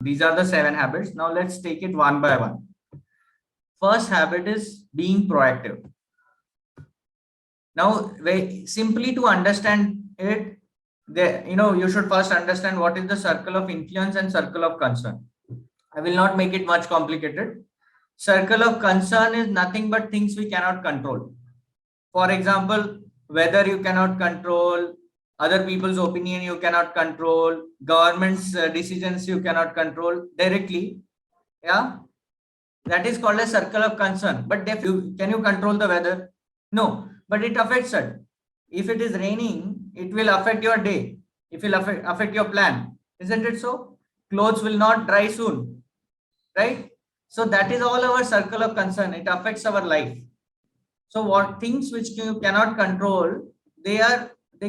These are the 7 habits. Now let's take it one by one. First habit is being proactive. Now, very simply to understand it, you should first understand what is the circle of influence and circle of concern. I will not make it much complicated. Circle of concern is nothing but things we cannot control. For example, weather you cannot control, other people's opinion you cannot control, government's decisions you cannot control directly. Yeah, that is called a circle of concern. But can you control the weather? No, but it affects it. If it is raining, it will affect your day. It will affect your plan. Isn't it so? Clothes will not dry soon, right? So that is all our circle of concern. It affects our life. So what things which you cannot control, they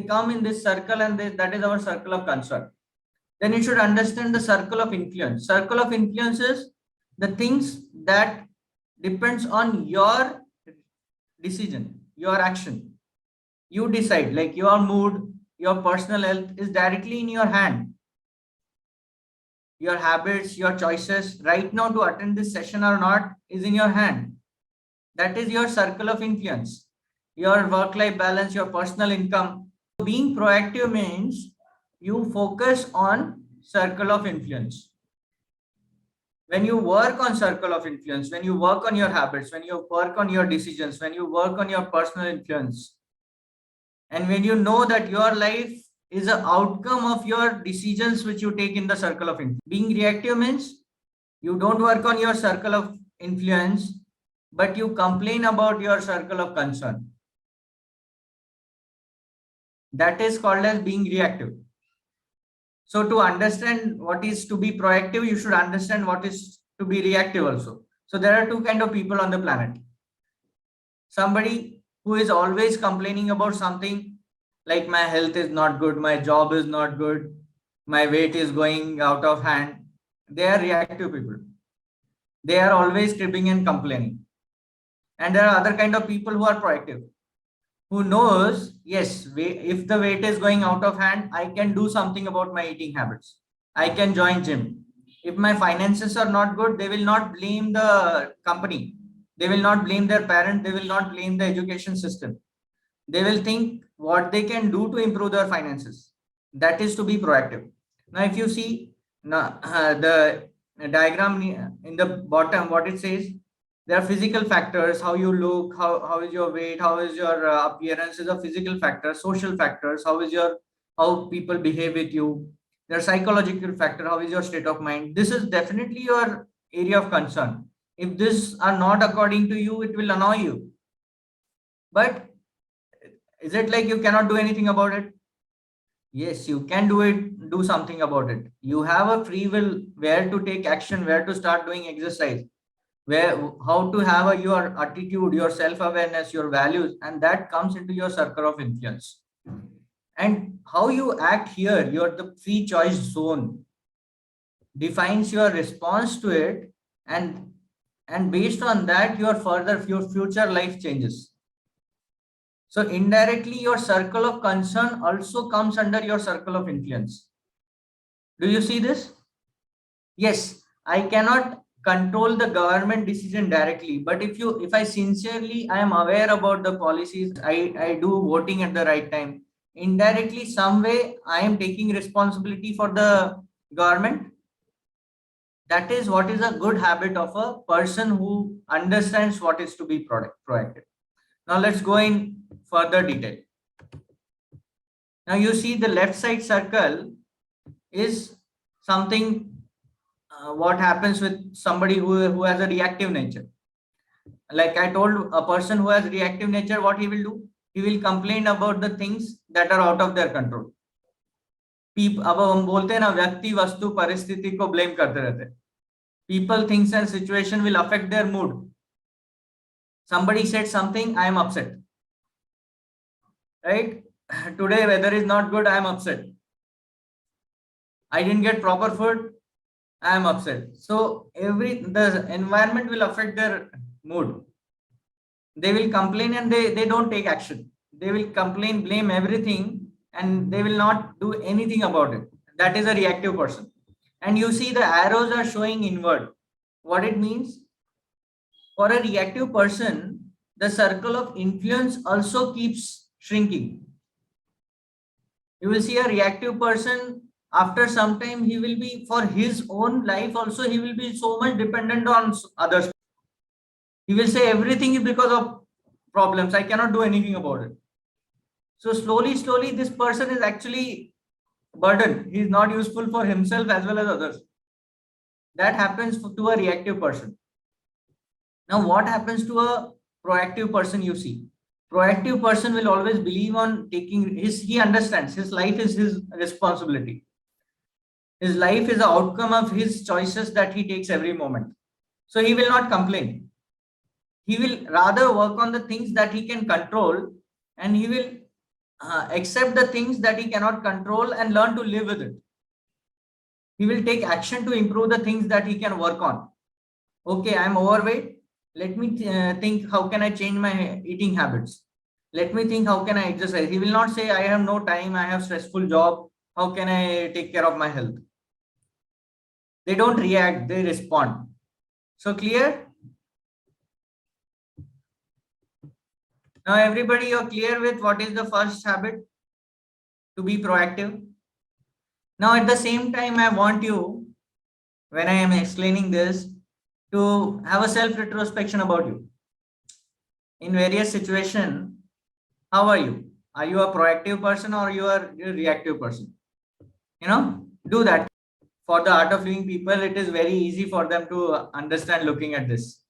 come in this circle, and that is our circle of concern. Then you should understand the circle of influence. Circle of influence is the things that depends on your decision, your action. You decide, like your mood, your personal health is directly in your hand. Your habits, your choices right now to attend this session or not is in your hand. That is your circle of influence. Your work-life balance, your personal income. Being proactive means you focus on circle of influence. When you work on circle of influence, when you work on your habits, when you work on your decisions, when you work on your personal influence, and when you know that your life is an outcome of your decisions which you take in the circle of influence. Being reactive means you don't work on your circle of influence, but you complain about your circle of concern. That is called as being reactive. So to understand what is to be proactive, you should understand what is to be reactive also. So there are two kinds of people on the planet. Somebody who is always complaining about something, like my health is not good, my job is not good, my weight is going out of hand. They are reactive people. They are always cribbing and complaining. And there are other kind of people who are proactive, who knows, yes, if the weight is going out of hand, I can do something about my eating habits. I can join gym. If my finances are not good, they will not blame the company. They will not blame their parent. They will not blame the education system. They will think what they can do to improve their finances. That is to be proactive. Now, if you see the diagram in the bottom, what it says, there are physical factors, how you look, how is your weight, how is your appearance is a physical factor. Social factors, how people behave with you. There are psychological factor, how is your state of mind. This is definitely your area of concern. If these are not according to you, it will annoy you. But is it like you cannot do anything about it? Yes, you can do something about it. You have a free will where to take action, where to start doing exercise, how to have your attitude, your self-awareness, your values, and that comes into your circle of influence. And how you act here, the free choice zone defines your response to it, and based on that, your future life changes. So indirectly, your circle of concern also comes under your circle of influence. Do you see this? Yes, I cannot control the government decision directly, but if I sincerely I am aware about the policies, I do voting at the right time, indirectly some way I am taking responsibility for the government. That is what is a good habit of a person who understands what is to be proactive. Now let's go in further detail. Now you see the left side circle is something what happens with somebody who has a reactive nature. Like I told, a person who has reactive nature, what he will do? He will complain about the things that are out of their control. अब हम बोलते हैं ना, व्यक्ति वस्तु परिस्थिति को blame करते रहते हैं. People, things and situation will affect their mood. Somebody said something, I am upset. Right? Today weather is not good, I am upset. I didn't get proper food, I am upset. So the environment will affect their mood. They will complain and they don't take action. They will complain, blame everything, and they will not do anything about it. That is a reactive person. And you see the arrows are showing inward. What it means? For a reactive person, the circle of influence also keeps shrinking. You will see a reactive person, after some time he will be, for his own life also, he will be so much dependent on others. He will say everything is because of problems, I cannot do anything about it. So slowly this person is actually burdened. He is not useful for himself as well as others. That happens to a reactive person. Now what happens to a proactive person? You see, proactive person will always believe on taking his, he understands his life is his responsibility. His life is the outcome of his choices that he takes every moment. So he will not complain. He will rather work on the things that he can control, and he will accept the things that he cannot control and learn to live with it. He will take action to improve the things that he can work on. Okay, I'm overweight. Let me think, how can I change my eating habits? Let me think, how can I exercise? He will not say, I have no time, I have stressful job, how can I take care of my health? They don't react, they respond. So clear? Now everybody, you're clear with what is the first habit? To be proactive. Now at the same time, I want you, when I am explaining this, to have a self retrospection about you. In various situations, how are you? Are you a proactive person or you are a reactive person? Do that. For the art of living people, it is very easy for them to understand looking at this.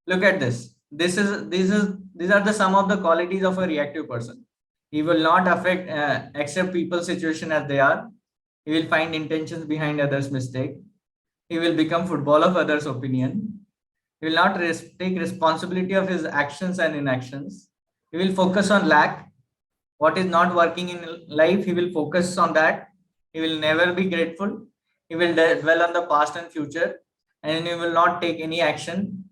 Look at this. These are the sum of the qualities of a reactive person. He will not accept people's situation as they are. He will find intentions behind others' mistake. He will become football of others' opinion. He will not take responsibility of his actions and inactions. He will focus on lack. What is not working in life, he will focus on that. He will never be grateful. He will dwell on the past and future, and he will not take any action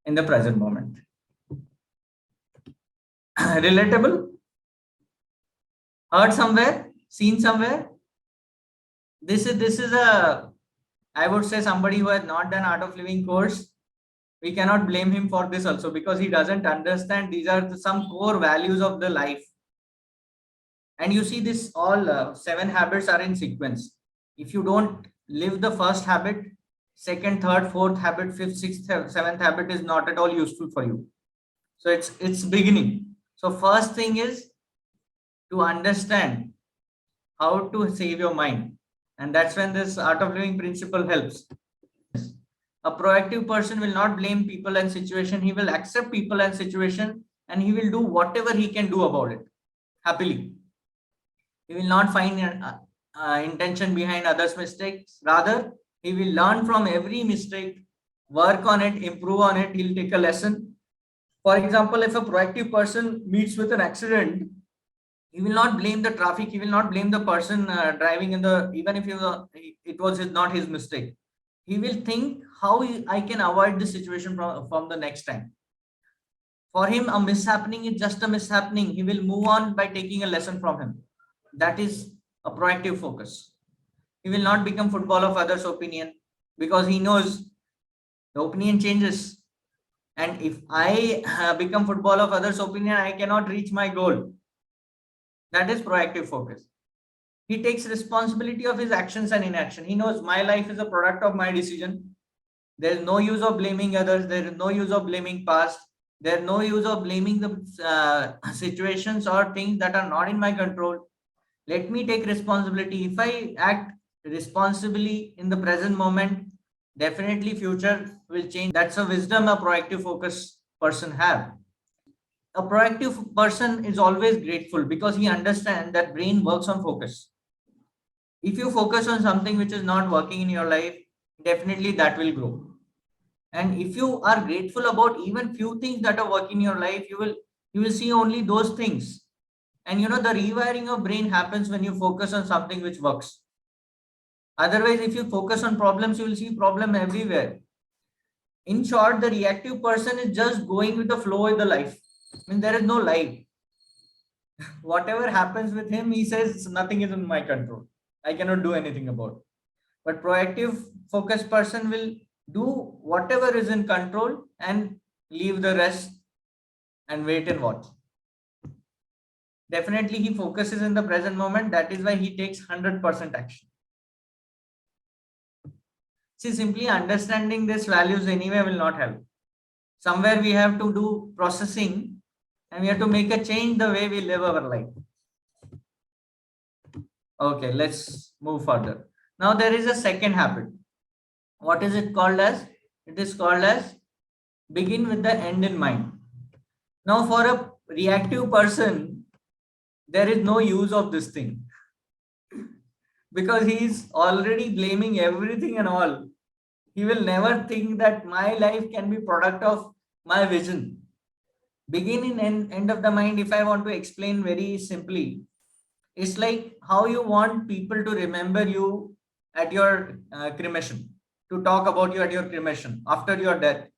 in the present moment. Relatable? Heard somewhere? Seen somewhere? This is a, I would say, somebody who has not done art of living course. We cannot blame him for this also, because he doesn't understand these are some core values of the life. And you see, this all 7 habits are in sequence. If you don't live the first habit, second, third, fourth habit, fifth, sixth, seventh habit is not at all useful for you. So it's beginning. So first thing is to understand how to save your mind, and that's when this art of living principle helps. A proactive person will not blame people and situation. He will accept people and situation, and he will do whatever he can do about it happily. He will not find intention behind others' mistakes. Rather, he will learn from every mistake, work on it, improve on it. He'll take a lesson. For example, if a proactive person meets with an accident, he will not blame the traffic. He will not blame the person driving in the, even if it was not his mistake. He will think how I can avoid this situation from the next time. For him, a mishappening is just a mishappening. He will move on by taking a lesson from him. That is a proactive focus. He will not become football of others' opinion, because he knows the opinion changes. And if I become football of others' opinion, I cannot reach my goal. That is proactive focus. He takes responsibility of his actions and inaction. He knows my life is a product of my decision. There is no use of blaming others. There is no use of blaming past. There is no use of blaming the situations or things that are not in my control. Let me take responsibility. If I act responsibly in the present moment, definitely future will change. That's a wisdom a proactive focus person have. A proactive person is always grateful, because he understands that brain works on focus. If you focus on something which is not working in your life, definitely that will grow. And if you are grateful about even few things that are working in your life, you will see only those things. And the rewiring of brain happens when you focus on something which works. Otherwise, if you focus on problems, you will see problem everywhere. In short, the reactive person is just going with the flow of the life. I mean, there is no life. Whatever happens with him, he says nothing is in my control. I cannot do anything about it. But proactive focused person will do whatever is in control and leave the rest and wait and watch. Definitely he focuses in the present moment. That is why he takes 100% action. See, simply understanding these values anyway will not help. Somewhere we have to do processing and we have to make a change the way we live our life. Okay, let's move further. Now there is a second habit. What is it called as? It is called as begin with the end in mind. Now for a reactive person, there is no use of this thing because he is already blaming everything and all. He will never think that my life can be product of my vision. Begin in end of the mind. If I want to explain very simply, it's like how you want people to remember you at your cremation, to talk about you at your cremation after your death.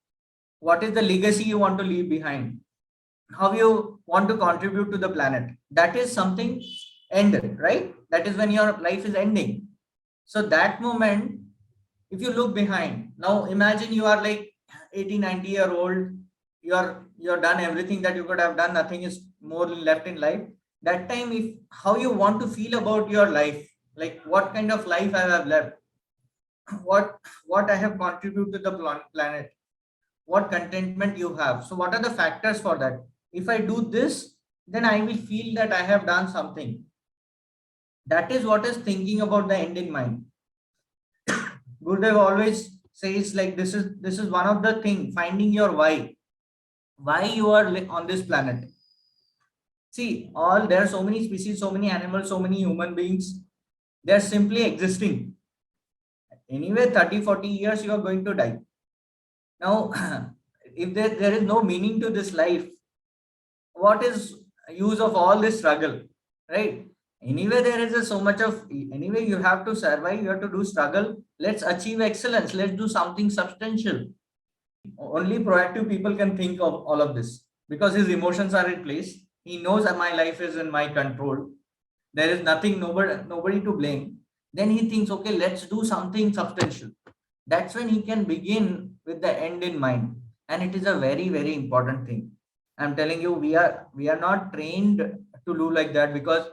What is the legacy you want to leave behind? How you want to contribute to the planet? That is something ended, right? That is when your life is ending. So that moment, if you look behind, now imagine you are like 80, 90-year old, you're done everything that you could have done, nothing is more left in life. That time, if how you want to feel about your life, like what kind of life I have left, what I have contributed to the planet, what contentment you have. So what are the factors for that? If I do this, then I will feel that I have done something. That is what is thinking about the end in mind. Gurudev always says like this is one of the thing, finding your why you are on this planet. See, all there are so many species, so many animals, so many human beings. They are simply existing. Anyway, 30, 40 years you are going to die. Now, if there is no meaning to this life, what is use of all this struggle, right? Anyway, there is so much of, anyway, you have to survive, you have to do struggle. Let's achieve excellence. Let's do something substantial. Only proactive people can think of all of this because his emotions are in place. He knows that my life is in my control. There is nothing, nobody to blame. Then he thinks, okay, let's do something substantial. That's when he can begin with the end in mind. And it is a very, very important thing. I'm telling you, we are not trained to do like that because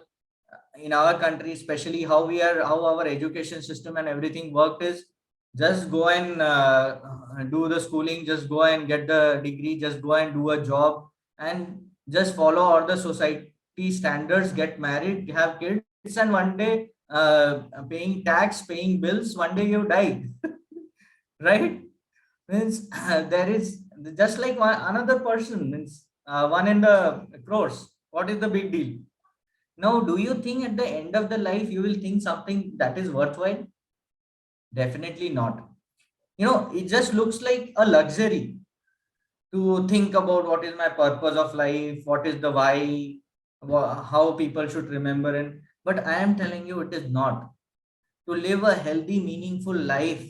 in our country, especially how our education system and everything worked is just go and do the schooling, just go and get the degree, just go and do a job and just follow all the society standards, get married, have kids, and one day paying tax, paying bills, one day you die. Right? Means there is just like another person, means one in the crores. What is the big deal? Now, do you think at the end of the life you will think something that is worthwhile? Definitely not. It just looks like a luxury to think about what is my purpose of life, what is the why, how people should remember it. But I am telling you, it is not. To live a healthy, meaningful life,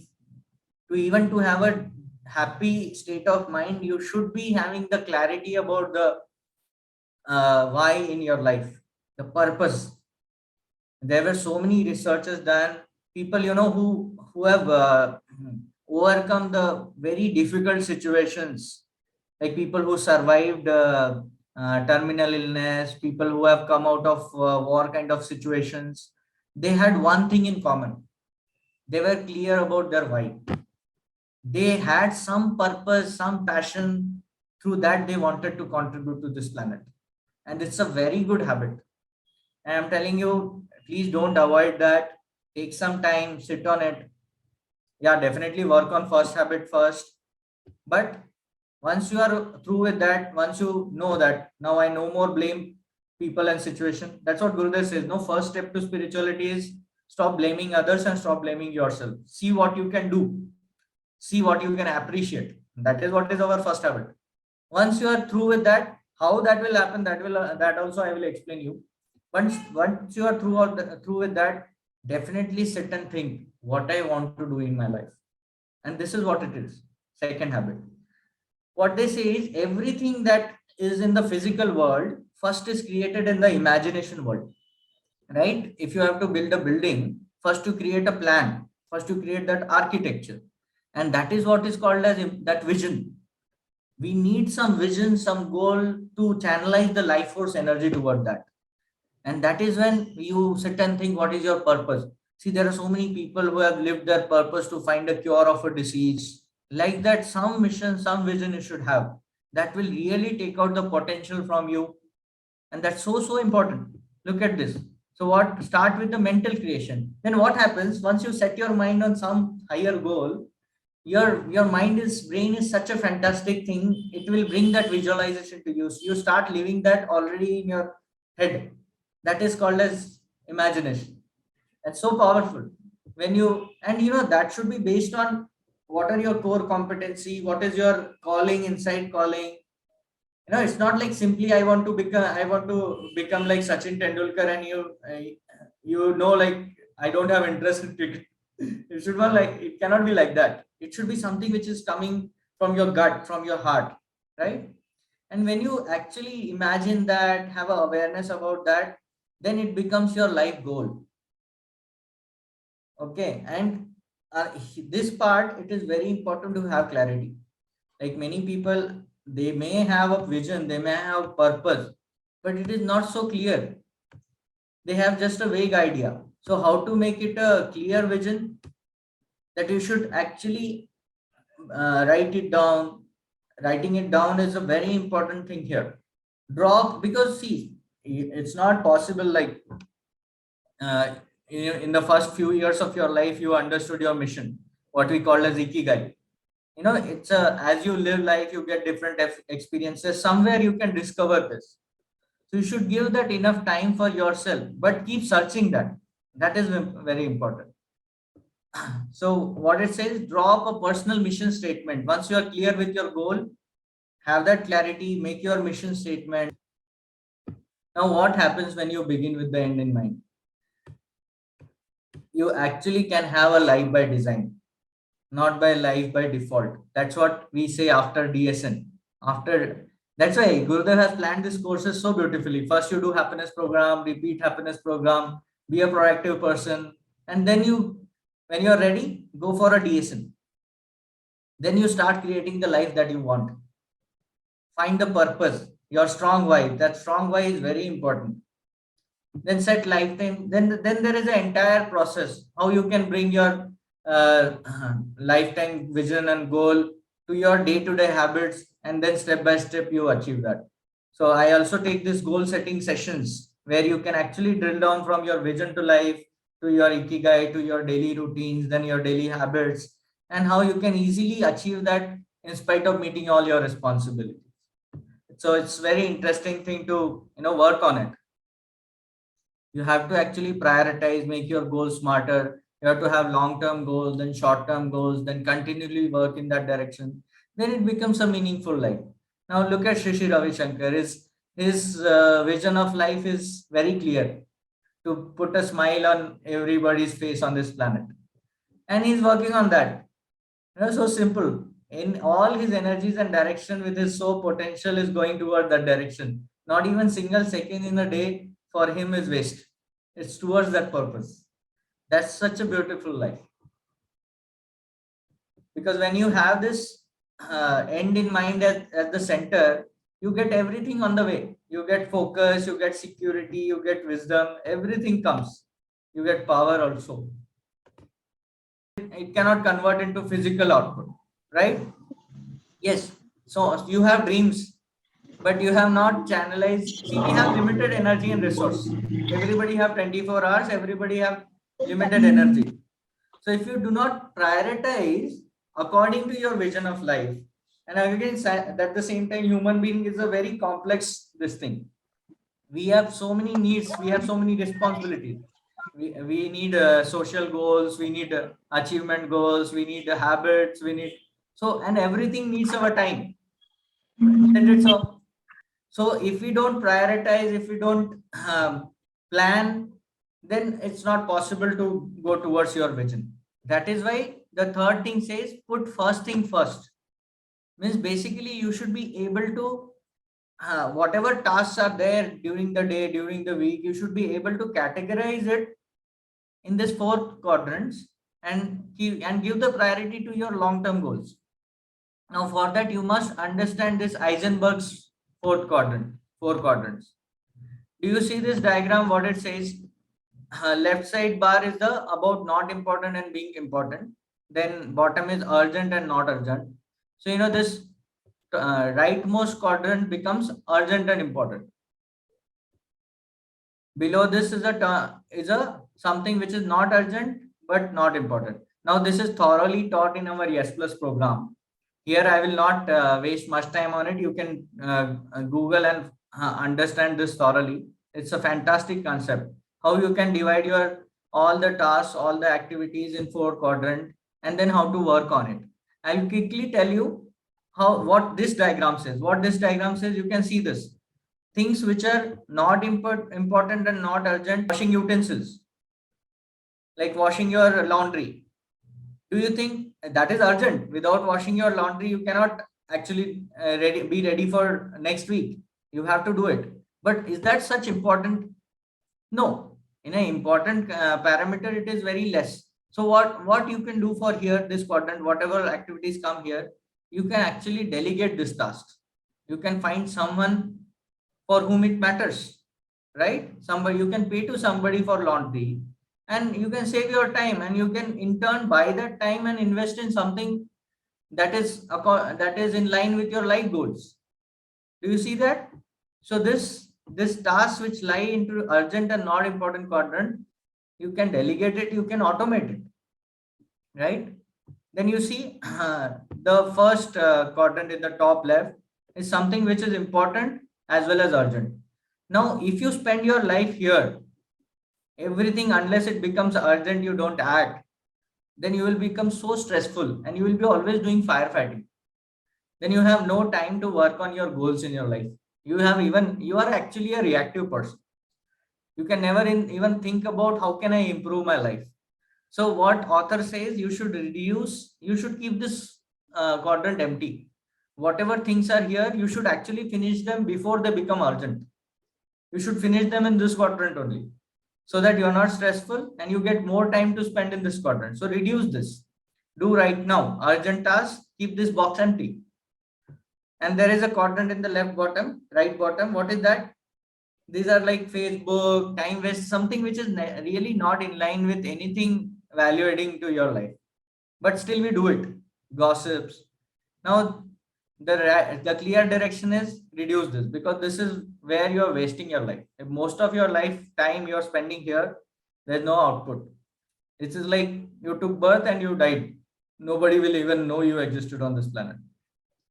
to even to have a happy state of mind, you should be having the clarity about the why in your life, the purpose. There were so many researchers done, people who have overcome the very difficult situations, like people who survived terminal illness, people who have come out of war kind of situations. They had one thing in common: they were clear about their why. They had some purpose, some passion, through that they wanted to contribute to this planet. And it's a very good habit. And I'm telling you, please don't avoid that. Take some time, sit on it. Yeah, definitely work on first habit first. But once you are through with that, once you know that now I no more blame people and situation, that's what Gurudev says. No, first step to spirituality is stop blaming others and stop blaming yourself. See what you can do, see what you can appreciate. That is what is our first habit. Once you are through with that, how that will happen, that also I will explain you. Once you are through with that, definitely sit and think what I want to do in my life. And this is what it is. Second habit. What they say is everything that is in the physical world first is created in the imagination world. Right? If you have to build a building, first you create a plan. First you create that architecture, and that is what is called as that vision. We need some vision, some goal to channelize the life force energy toward that. And that is when you sit and think, what is your purpose? See, there are so many people who have lived their purpose to find a cure of a disease. Like that, some mission, some vision you should have that will really take out the potential from you. And that's so important. Look at this. So what, start with the mental creation. Then what happens once you set your mind on some higher goal? Your mind is brain is such a fantastic thing. It will bring that visualization to you. So you start living that already in your head. That is called as imagination. That's so powerful. When you, and you know, that should be based on what are your core competency, what is your calling, inside calling. You know, it's not like simply I want to become like Sachin Tendulkar, and you know, like, I don't have interest in cricket. It should not, like, it cannot be like that. It should be something which is coming from your gut, from your heart, right? And when you actually imagine that, have a awareness about that, then it becomes your life goal. Okay. And this part, it is very important to have clarity. Like many people, they may have a vision, they may have purpose, but it is not so clear. They have just a vague idea. So how to make it a clear vision? That you should actually write it down. Writing it down is a very important thing here. Draw, because see, it's not possible like uh, in the first few years of your life you understood your mission, what we call as ikigai. You know, it's a, as you live life you get different experiences, somewhere you can discover this. So you should give that enough time for yourself, but keep searching that. That is very important. So what it says, draw up a personal mission statement. Once you are clear with your goal, have that clarity, make your mission statement. Now what happens when you begin with the end in mind? You actually can have a life by design, not by life by default. That's what we say after DSN. After, that's why Gurudev has planned this courses so beautifully. First you do happiness program, repeat happiness program, be a proactive person, and then you, when you are ready, go for a DSN. Then you start creating the life that you want. Find the purpose, your strong why. That strong why is very important. Then set lifetime. Then there is an entire process how you can bring your lifetime vision and goal to your day-to-day habits, and then step by step you achieve that. So I also take this goal setting sessions where you can actually drill down from your vision to life, to your ikigai, to your daily routines, then your daily habits, and how you can easily achieve that in spite of meeting all your responsibilities. So it's very interesting thing to, you know, work on it. You have to actually prioritize, make your goals smarter. You have to have long-term goals, then short-term goals, then continually work in that direction. Then it becomes a meaningful life. Now look at Shri Ravi Shankar. His vision of life is very clear, to put a smile on everybody's face on this planet. And he's working on that. You know, so simple. In all his energies and direction with his soul potential is going toward that direction. Not even single second in a day for him is waste. It's towards that purpose. That's such a beautiful life. Because when you have this end in mind at the center, you get everything on the way. You get focus, you get security, you get wisdom, everything comes. You get power also. It cannot convert into physical output, right? Yes. So you have dreams, but you have not channelized. See, we have limited energy and resource. Everybody have 24 hours, everybody have limited energy. So if you do not prioritize according to your vision of life, and again, at the same time, human being is a very complex this thing. We have so many needs, we have so many responsibilities. We need social goals, we need achievement goals, we need habits, we need, so, and everything needs our time. Isn't it so? So if we don't prioritize, if we don't plan, then it's not possible to go towards your vision. That is why the third thing says put first thing first. Means basically you should be able to whatever tasks are there during the day, during the week, you should be able to categorize it in this four quadrants and give the priority to your long term goals. Now for that you must understand this Eisenberg's four quadrants. Do you see this diagram? What it says? Left side bar is the about not important and being important. Then bottom is urgent and not urgent. So you know this rightmost quadrant becomes urgent and important. Below this is a something which is not urgent but not important. Now this is thoroughly taught in our Yes Plus program. Here I will not waste much time on it. You can Google and understand this thoroughly. It's a fantastic concept. How you can divide your all the tasks, all the activities in four quadrant, and then how to work on it. I'll quickly tell you how what this diagram says. What this diagram says, you can see this. Things which are not important and not urgent, washing utensils, like washing your laundry. Do you think that is urgent? Without washing your laundry, you cannot actually be ready for next week. You have to do it. But is that such important? No. In an important parameter, it is very less. So what you can do for here, this quadrant, whatever activities come here, you can actually delegate this tasks. You can find someone for whom it matters, right? Somebody you can pay to somebody for laundry, and you can save your time, and you can in turn buy that time and invest in something that is in line with your life goals. Do you see that? So this task which lie into urgent and not important quadrant, you can delegate it, you can automate it, right? Then you see the first quadrant in the top left is something which is important as well as urgent. Now if you spend your life here, everything unless it becomes urgent you don't act, then you will become so stressful and you will be always doing firefighting. Then you have no time to work on your goals in your life. You are actually a reactive person. You can never even think about how can I improve my life. So what author says, you should keep this quadrant empty. Whatever things are here, you should actually finish them before they become urgent. You should finish them in this quadrant only, so that you're not stressful and you get more time to spend in this quadrant. So reduce this. Do right now. Urgent tasks, keep this box empty. And there is a quadrant in the right bottom. What is that? These are like Facebook, time waste, something which is really not in line with anything value adding to your life. But still we do it. Gossips. Now the clear direction is reduce this, because this is where you are wasting your life. If most of your life time you are spending here, there's no output. It is like you took birth and you died. Nobody will even know you existed on this planet.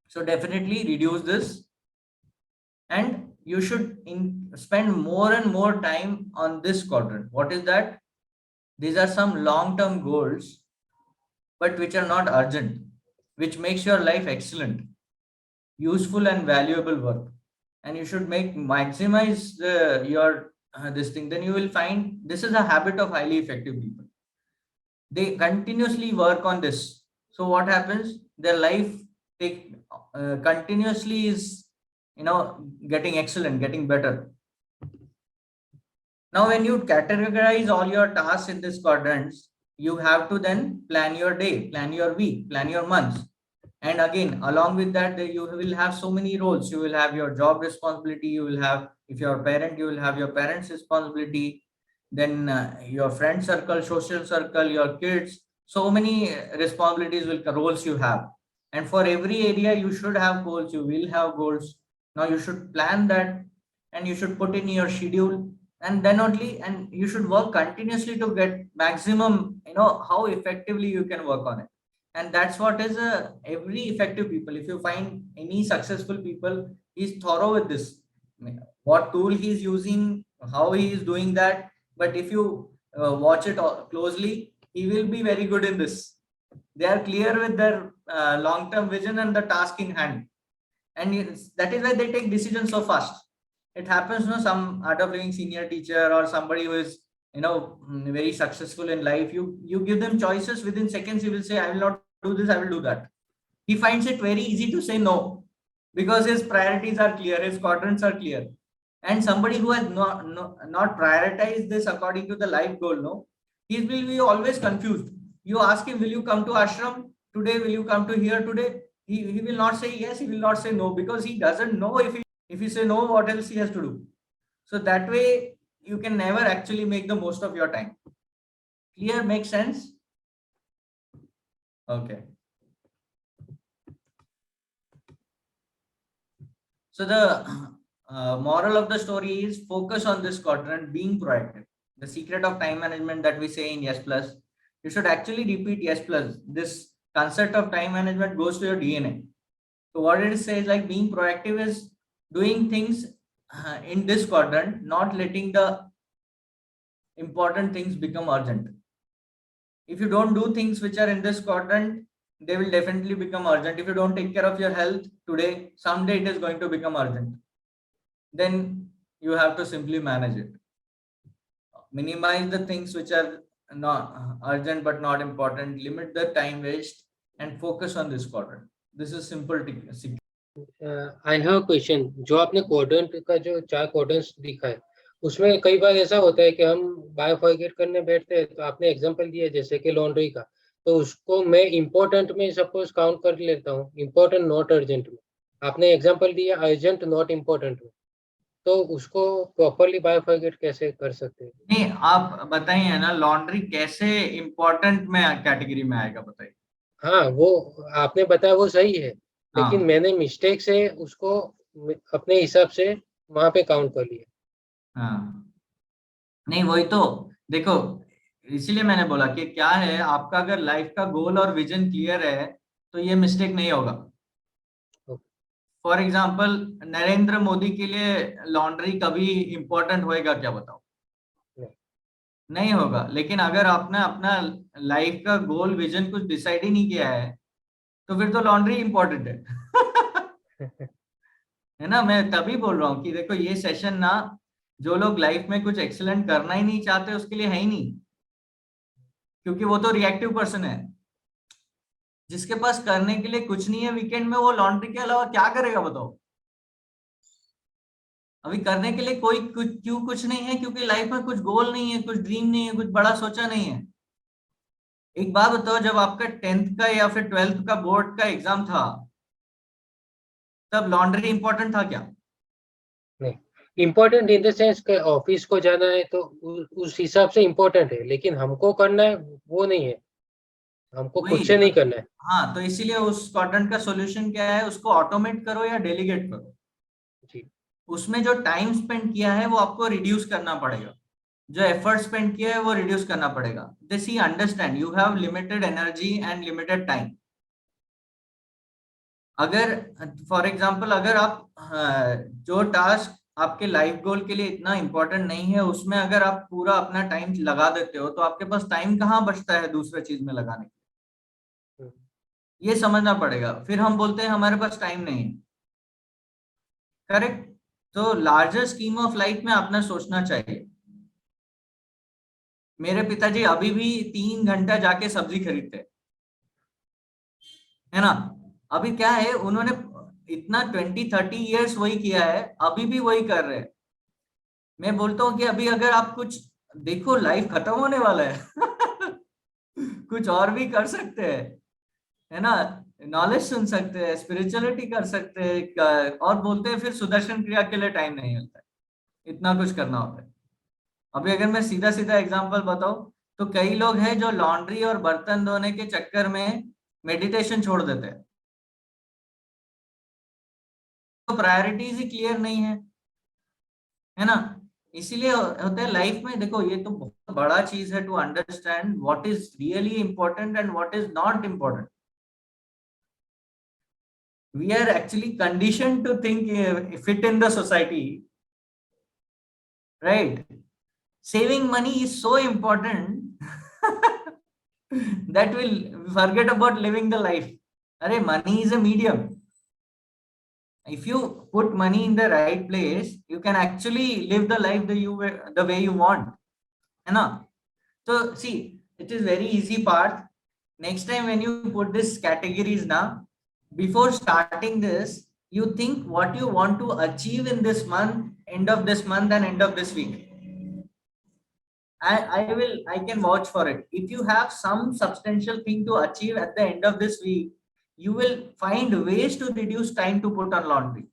So definitely reduce this, and you should spend more and more time on this quadrant. What is that? These are some long-term goals, but which are not urgent, which makes your life excellent, useful and valuable work. And you should maximize your this thing. Then you will find this is a habit of highly effective people. They continuously work on this. So what happens? Their life continuously is getting excellent, getting better. Now when you categorize all your tasks in these quadrants, you have to then plan your day, plan your week, plan your months. And again, along with that, you will have so many roles. You will have your job responsibility. You will have, if you're a parent, you will have your parents' responsibility. Then your friend circle, social circle, your kids. So many responsibilities, roles you have. And for every area, you should have goals. You will have goals. Now you should plan that, and you should put in your schedule. And then only, and you should work continuously to get maximum, how effectively you can work on it. And that's what is every effective people. If you find any successful people, he's thorough with this. What tool he's using, how he is doing that. But if you watch it closely, he will be very good in this. They are clear with their long-term vision and the task in hand. And that is why they take decisions so fast. It happens, some art of living senior teacher or somebody who is, very successful in life. You give them choices, within seconds he will say, I will not do this, I will do that. He finds it very easy to say no, because his priorities are clear, his quadrants are clear. And somebody who has not prioritized this according to the life goal, he will be always confused. You ask him, will you come to ashram today? Will you come to here today? He will not say yes, he will not say no, because he doesn't know if he say no, what else he has to do. So that way you can never actually make the most of your time. Clear? Makes sense? Okay. So the moral of the story is focus on this quadrant, being proactive. The secret of time management that we say in Yes Plus, you should actually repeat Yes Plus. This concept of time management goes to your DNA. So what it says, like, being proactive is doing things in this quadrant, not letting the important things become urgent. If you don't do things which are in this quadrant, they will definitely become urgent. If you don't take care of your health today, someday it is going to become urgent. Then you have to simply manage it. Minimize the things which are not urgent but not important. Limit the time waste and focus on this quadrant. This is simple. I have question. जो आपने quadrant का जो 4 quadrants दिखा है, उसमें कई बार ऐसा होता है कि हम बायोफॉर्गेट करने बैठते हैं. तो आपने एग्जांपल दिया जैसे कि लॉन्ड्री का, तो उसको मैं इम्पोर्टेंट में सपोज काउंट कर लेता हूँ, इम्पोर्टेंट नॉट अर्जेंट में. आपने एग्जांपल दिया अर्जेंट नॉट इम्पोर्टेंट में, तो उसको प्रॉपरली बायोफॉर्गेट कैसे कर सकते हैं? नहीं, आप बताइए ना, लॉन्ड्री कैसे इम्पोर्टेंट में कैटेगरी में आएगा, बताइए. हाँ, वो आपने बताया वो सही है, लेकिन हाँ. मैंने मिस्टेक से उसको अपने हिसाब से वहां पे काउंट कर लिया. हाँ, नहीं वही तो देखो, इसीलिए मैंने बोला कि क्या है, आपका अगर लाइफ का गोल और विजन क्लियर है तो ये मिस्टेक नहीं होगा. फॉर एग्जाम्पल, नरेंद्र मोदी के लिए लॉन्ड्री कभी इंपॉर्टेंट होएगा क्या, बताओ? नहीं होगा. लेकिन अगर आपने अपना लाइफ का गोल विजन कुछ डिसाइड ही नहीं किया है तो फिर तो लॉन्ड्री इंपॉर्टेंट है. है ना? मैं तभी बोल रहा हूँ कि देखो, ये सेशन ना, जो लोग लाइफ में कुछ एक्सीलेंट करना ही नहीं चाहते उसके लिए है ही नहीं, क्योंकि वो तो रिएक्टिव पर्सन है. जिसके पास करने के लिए कुछ नहीं है वीकेंड में, वो लॉन्ड्री के अलावा क्या करेगा, बताओ? अभी करने के लिए कोई कुछ नहीं है, क्योंकि लाइफ में कुछ गोल नहीं है, कुछ ड्रीम नहीं है, कुछ बड़ा सोचा नहीं है. एक बात बताओ, जब आपका 10th का या फिर 12th का बोर्ड का एग्जाम था, तब लॉन्ड्री इंपॉर्टेंट था क्या? नहीं, इम्पोर्टेंट इन द सेंस कि ऑफिस को जाना है तो उस हिसाब से इम्पोर्टेंट है, लेकिन हमको करना है वो नहीं है, हमको खुद से नहीं करना है. हाँ, तो इसीलिए उस क्वाड्रेंट का सॉल्यूशन क्या है, उसको ऑटोमेट करो या डेलीगेट करो. जी. उसमें जो टाइम स्पेंड किया है वो आपको रिड्यूस करना पड़ेगा, जो एफर्ट स्पेंड किया है वो रिड्यूस करना पड़ेगा. This he understand, you have limited energy and limited time. अगर फॉर एग्जांपल, अगर आप जो टास्क आपके लाइफ गोल के लिए इतना इंपॉर्टेंट नहीं है, उसमें अगर आप पूरा अपना टाइम लगा देते हो, तो आपके पास टाइम कहाँ बचता है दूसरे चीज में लगाने के? ये समझना पड़ेगा. फिर हम बोलते हैं हमारे पास टाइम नहीं है. करेक्ट? तो लार्जर स्कीम ऑफ लाइफ में अपना सोचना चाहिए. मेरे पिताजी अभी भी 3 घंटा जाके सब्जी खरीदते है ना. अभी क्या है, उन्होंने इतना 20-30 ईयर्स वही किया है, अभी भी वही कर रहे हैं. मैं बोलता हूँ कि अभी अगर आप कुछ देखो, लाइफ खत्म होने वाला है. कुछ और भी कर सकते हैं, है ना. नॉलेज सुन सकते हैं, स्पिरिचुअलिटी कर सकते हैं, और बोलते हैं फिर सुदर्शन क्रिया के लिए टाइम नहीं मिलता है, इतना कुछ करना होता है. अभी अगर मैं सीधा सीधा एग्जांपल बताऊं, तो कई लोग हैं जो लॉन्ड्री और बर्तन धोने के चक्कर में मेडिटेशन छोड़ देते हैं. तो प्रायोरिटीज ही क्लियर नहीं है ना. इसीलिए होता है लाइफ में, देखो ये तो बहुत बड़ा चीज है to understand what is really important and what is not important. We are actually conditioned to think fit in the society, right? Saving money is so important that we'll forget about living the life. Arey, money is a medium. If you put money in the right place, you can actually live the life the way you want, है ना. So see, it is very easy part. Next time when you put this categories now, before starting this, you think what you want to achieve in this month, end of this month and end of this week. I can vouch for it. If you have some substantial thing to achieve at the end of this week, you will find ways to reduce time to put on laundry.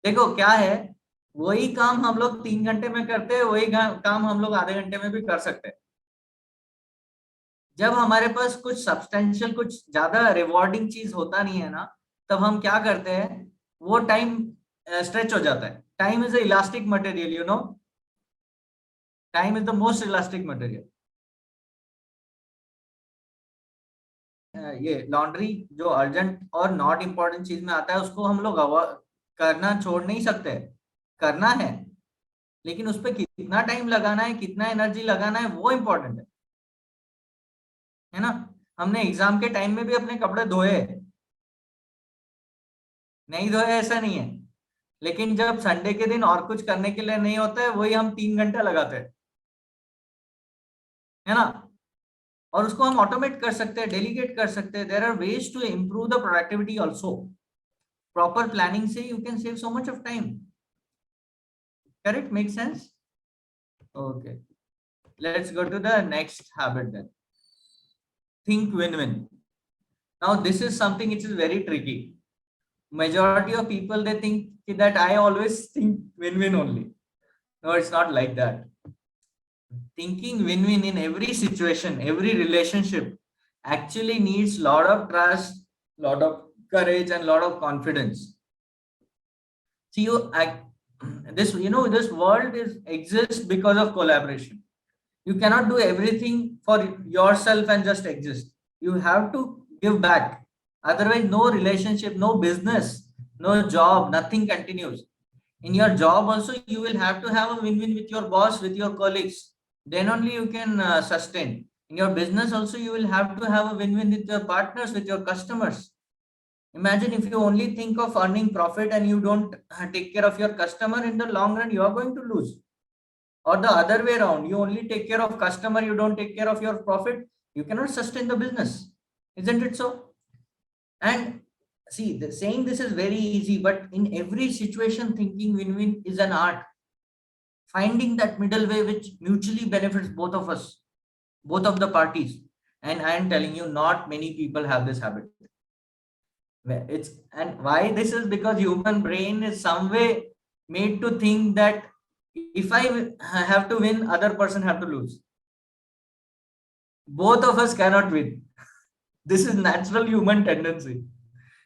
देखो क्या है, वही काम हम लोग 3 घंटे में करते हैं, वही काम हम लोग आधे घंटे में भी कर सकते हैं। जब हमारे पास कुछ सब्सटेंशियल, कुछ ज्यादा रिवॉर्डिंग चीज होता नहीं है ना, तब हम क्या करते हैं, वो टाइम स्ट्रेच हो जाता है। Time is elastic material, you know, time is the most elastic material. ये लॉन्ड्री जो अर्जेंट और नॉट इम्पोर्टेंट चीज में आता है, उसको हम लोग करना छोड़ नहीं सकते, करना है, लेकिन उस पर कितना टाइम लगाना है, कितना एनर्जी लगाना है, वो इम्पोर्टेंट है ना। हमने एग्जाम के टाइम में भी अपने कपड़े धोए, नहीं धोए ऐसा नहीं है, लेकिन जब संडे के दिन और कुछ करने के लिए नहीं होता है, वही हम 3 घंटे लगाते हैं, है ना। और उसको हम ऑटोमेट कर सकते हैं, डेलीगेट कर सकते हैं। There are ways to improve the productivity also. Proper planning से you can save so much of time. Correct, make sense? Okay, let's go to the next habit then. Think win win. Now this is something which is very tricky. Majority of people, they think that I always think win-win only. No, it's not like that. Thinking win-win in every situation, every relationship actually needs lot of trust, lot of courage, and lot of confidence. See, this world exists because of collaboration. You cannot do everything for yourself and just exist. You have to give back. Otherwise, no relationship, no business, no job, nothing continues. In your job also, you will have to have a win-win with your boss, with your colleagues. Then only you can sustain. In your business also, you will have to have a win-win with your partners, with your customers. Imagine if you only think of earning profit and you don't take care of your customer, in the long run, you are going to lose. Or the other way around, you only take care of customer, you don't take care of your profit, you cannot sustain the business. Isn't it so? And see, saying this is very easy, but in every situation, thinking win-win is an art. Finding that middle way which mutually benefits both of us, both of the parties. And I am telling you, not many people have this habit. And why this is because human brain is some way made to think that if I have to win, other person have to lose. Both of us cannot win. This is natural human tendency.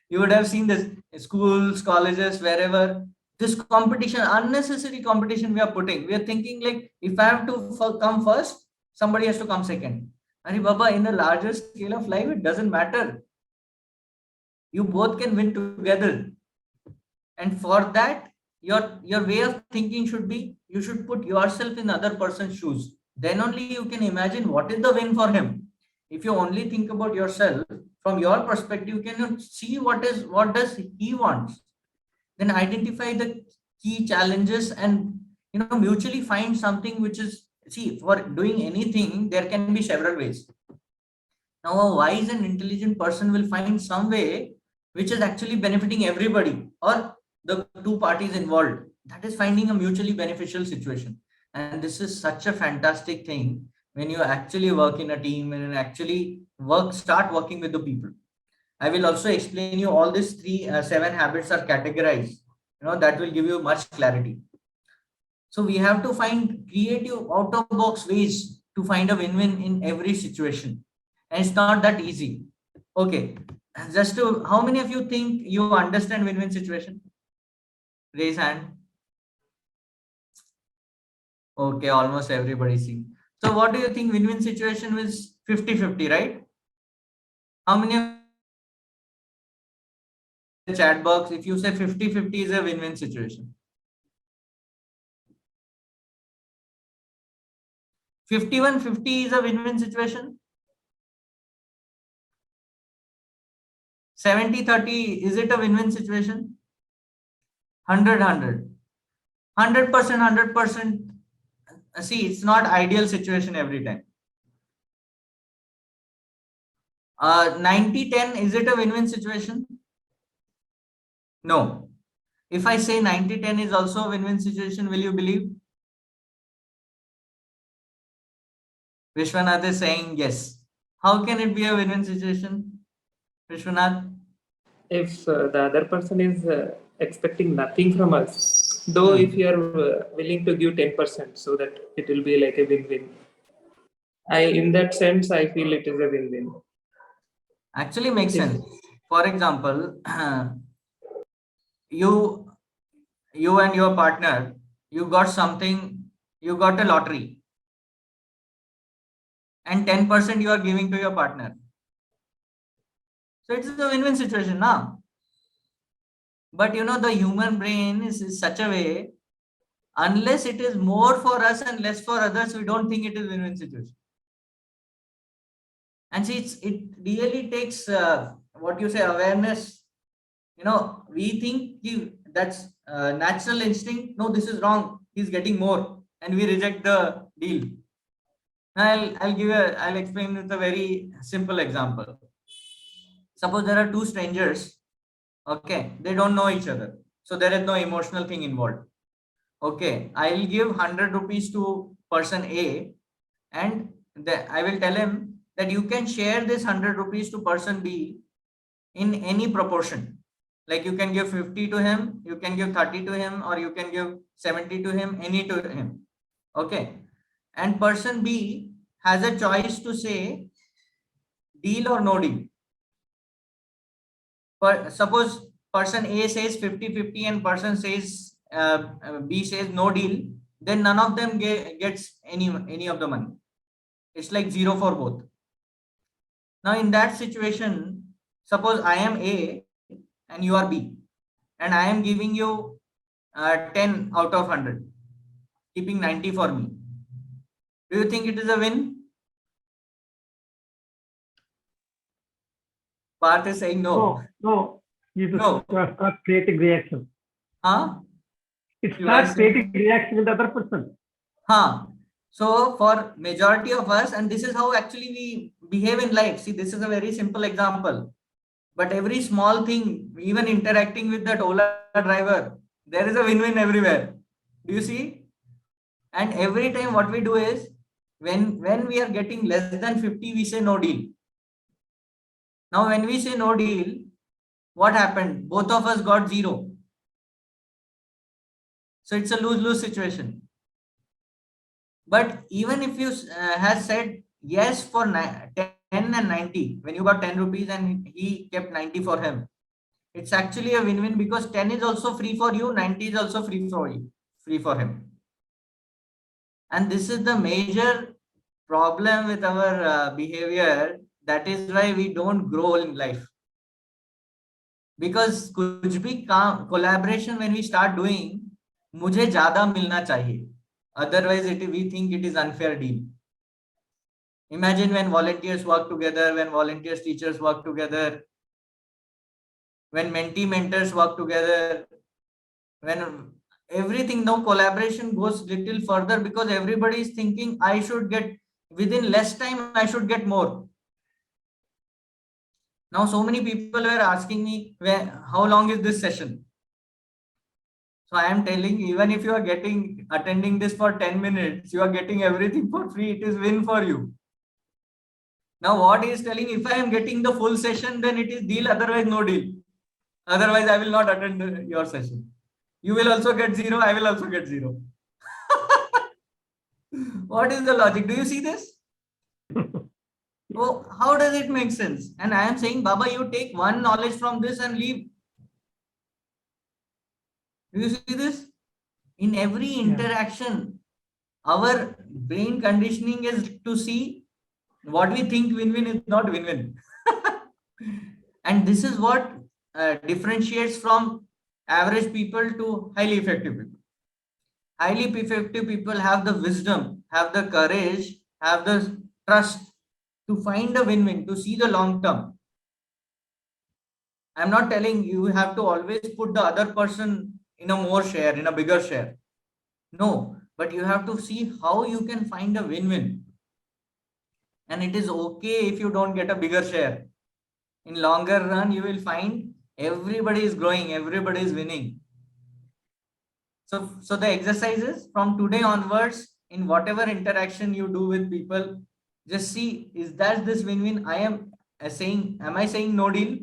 You would have seen this in schools, colleges, wherever. This competition, unnecessary competition we are putting. We are thinking like, if I have to come first, somebody has to come second. And Baba, in the larger scale of life, it doesn't matter. You both can win together. And for that, your way of thinking should be, you should put yourself in other person's shoes. Then only you can imagine what is the win for him. If you only think about yourself from your perspective, you cannot see what does he wants. Then identify the key challenges and mutually find something which is, see, for doing anything there can be several ways. Now a wise and intelligent person will find some way which is actually benefiting everybody or the two parties involved. That is finding a mutually beneficial situation. And this is such a fantastic thing when you actually work in a team and actually start working with the people. I will also explain you all these 7 habits are categorized. That will give you much clarity. So we have to find creative out of box ways to find a win-win in every situation. And it's not that easy. Okay. How many of you think you understand win-win situation? Raise hand. Okay, almost everybody see. So what do you think win-win situation is 50-50, right? How many of the chat box, if you say 50-50 is a win-win situation? 51-50 is a win-win situation? 70-30, is it a win-win situation? 100-100. 100%, 100%. See, it's not ideal situation every time. 90-10, is it a win-win situation? No. If I say 90-10 is also a win-win situation, will you believe? Vishwanath is saying yes. How can it be a win-win situation, Vishwanath? If the other person is expecting nothing from us, though if you are willing to give 10%, so that it will be like a win-win. In that sense, I feel it is a win-win. Actually makes If sense. For example, you you and your partner, you got something, you got a lottery, and 10% you are giving to your partner. So it's a win-win situation now. But the human brain is such a way, unless it is more for us and less for others, we don't think it is win-win situation. And see, it really takes what you say, awareness. We think that's natural instinct. No, this is wrong. He's getting more, and we reject the deal. Now I'll explain with a very simple example. Suppose there are two strangers. Okay, they don't know each other, so there is no emotional thing involved. Okay, I'll give 100 rupees to person A, and I will tell him that you can share this 100 rupees to person B in any proportion. Like you can give 50 to him, you can give 30 to him, or you can give 70 to him, any to him. Okay. And person B has a choice to say deal or no deal. Suppose person A says 50-50 and person says B says no deal, then none of them gets any of the money. It's like zero for both. Now in that situation, suppose I am A and you are B, and I am giving you 10 out of 100, keeping 90 for me. Do you think it is a win? Parth is saying no. No. You No. start creating reaction. Huh? It starts creating reaction in the other person. Huh. So for majority of us, and this is how actually we behave in life. See, this is a very simple example. But every small thing, even interacting with that Ola driver, there is a win-win everywhere. Do you see? And every time what we do is, when we are getting less than 50, we say no deal. Now, when we say no deal, what happened? Both of us got zero. So it's a lose-lose situation. But even if you have said yes for 10 and 90, when you got 10 rupees and he kept 90 for him, it's actually a win-win because 10 is also free for you, 90 is also free for you, free for him. And this is the major problem with our behavior. That is why we don't grow in life. Because कुछ भी काम collaboration when we start doing, मुझे ज़्यादा मिलना चाहिए. Otherwise, we think it is unfair deal. Imagine when volunteers work together, when volunteers teachers work together, when mentee mentors work together, when everything, now collaboration goes little further because everybody is thinking I should get within less time, I should get more. Now so many people were asking me, how long is this session? So I am telling, even if you are attending this for 10 minutes, you are getting everything for free. It is win for you. Now what he is telling, if I am getting the full session, then it is deal, otherwise no deal. Otherwise I will not attend your session. You will also get zero, I will also get zero. What is the logic? Do you see this? Oh, how does it make sense? And I am saying, Baba, you take one knowledge from this and leave. Do you see this? In every interaction, our brain conditioning is to see what we think win-win is not win-win. And this is what differentiates from average people to highly effective people. Highly effective people have the wisdom, have the courage, have the trust to find a win-win, to see the long term. I'm not telling you have to always put the other person in a more share, in a bigger share. No, but you have to see how you can find a win-win. And it is okay if you don't get a bigger share. In longer run, you will find everybody is growing, everybody is winning. So the exercises from today onwards, in whatever interaction you do with people, Just see, is that this win-win? Am I saying no deal?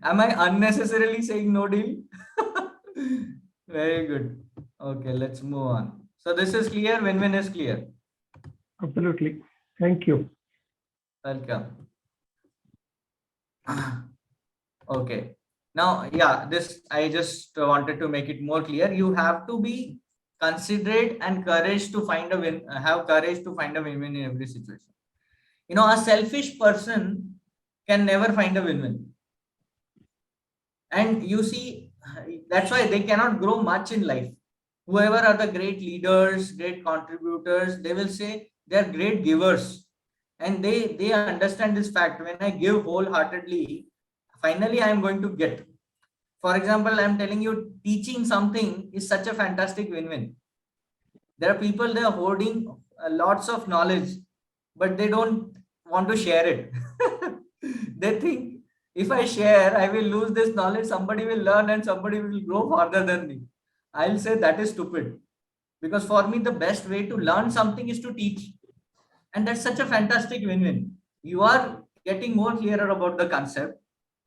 Am I unnecessarily saying no deal? Very good. Okay, let's move on. So this is clear, win-win is clear. Absolutely. Thank you. Welcome. Okay. Now, yeah, this I just wanted to make it more clear. You have to be considerate and courage to find a win. Have courage to find a win-win in every situation. You know, a selfish person can never find a win-win. And you see, that's why they cannot grow much in life. Whoever are the great leaders, great contributors, they will say they're great givers. And they understand this fact. When I give wholeheartedly, finally I am going to get. For example, I'm telling you, teaching something is such a fantastic win-win. There are people, they are hoarding lots of knowledge, but they don't want to share it. They think, if I share, I will lose this knowledge, somebody will learn and somebody will grow farther than me. I'll say that is stupid. Because for me, the best way to learn something is to teach. And that's such a fantastic win-win. You are getting more clearer about the concept.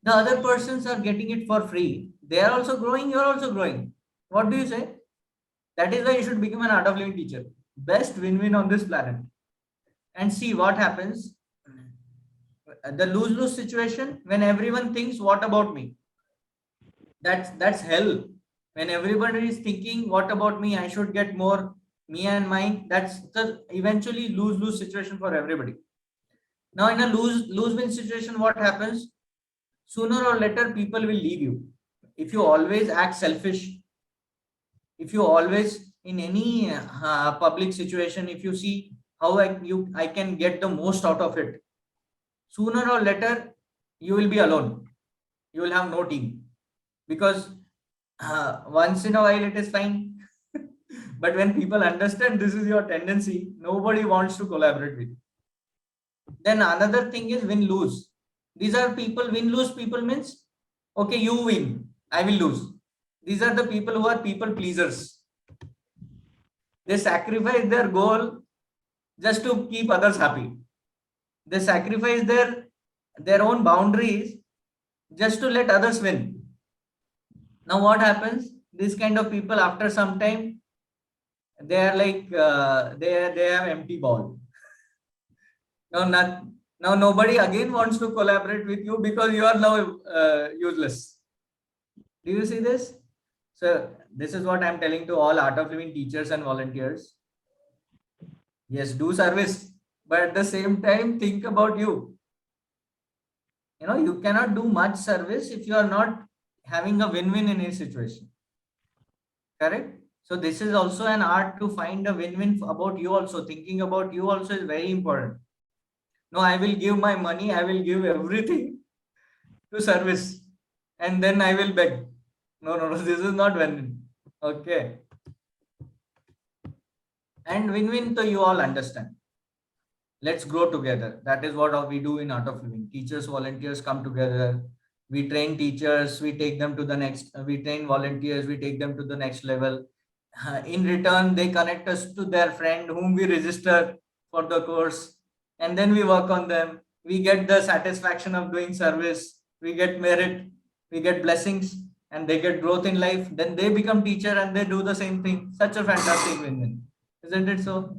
The other persons are getting it for free. They are also growing, you are also growing. What do you say? That is why you should become an art of living teacher. Best win-win on this planet. And see what happens. The lose-lose situation, when everyone thinks, what about me? That's hell. When everybody is thinking, what about me? I should get more, me and mine. That's the eventually lose-lose situation for everybody. Now, in a lose-win situation, what happens? Sooner or later, people will leave you. If you always act selfish, if you always in any public situation, if you see how I can get the most out of it, sooner or later you will be alone. You will have no team, because once in a while it is fine. But when people understand this is your tendency, nobody wants to collaborate with you. Then another thing is win lose. These are people, win lose people means, okay, you win, I will lose. These are the people who are people pleasers. They sacrifice their goal just to keep others happy. They sacrifice their own boundaries just to let others win. Now what happens? These kind of people, after some time, they are like they have empty ball. Now nobody again wants to collaborate with you because you are now useless. Do you see this? So this is what I'm telling to all art of living teachers and volunteers. Yes, do service, but at the same time, think about you. You know, you cannot do much service if you are not having a win-win in a situation. Correct? So this is also an art to find a win-win about you also. Thinking about you also is very important. No, I will give my money, I will give everything to service, and then I will beg. No, this is not win-win. Okay. And win-win, so you all understand. Let's grow together. That is what we do in Art of Living. Teachers, volunteers come together. We train teachers, we take them to the next, we train volunteers, we take them to the next level. In return, they connect us to their friend whom we register for the course. And then we work on them. We get the satisfaction of doing service. We get merit. We get blessings. And they get growth in life. Then they become teacher and they do the same thing. Such a fantastic win-win. Isn't it so?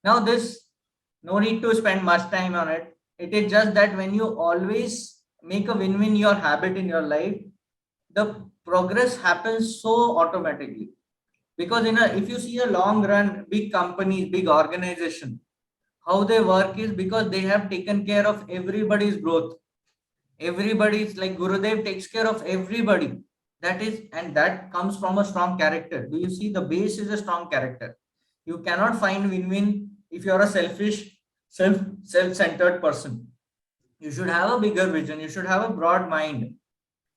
Now this, no need to spend much time on it. It is just that when you always make a win-win your habit in your life, the progress happens so automatically. Because if you see a long run, big companies, big organization, how they work is because they have taken care of everybody's growth. Everybody's like Gurudev takes care of everybody. And that comes from a strong character. Do you see, the base is a strong character. You cannot find win-win if you're a selfish, self-centered person. You should have a bigger vision. You should have a broad mind.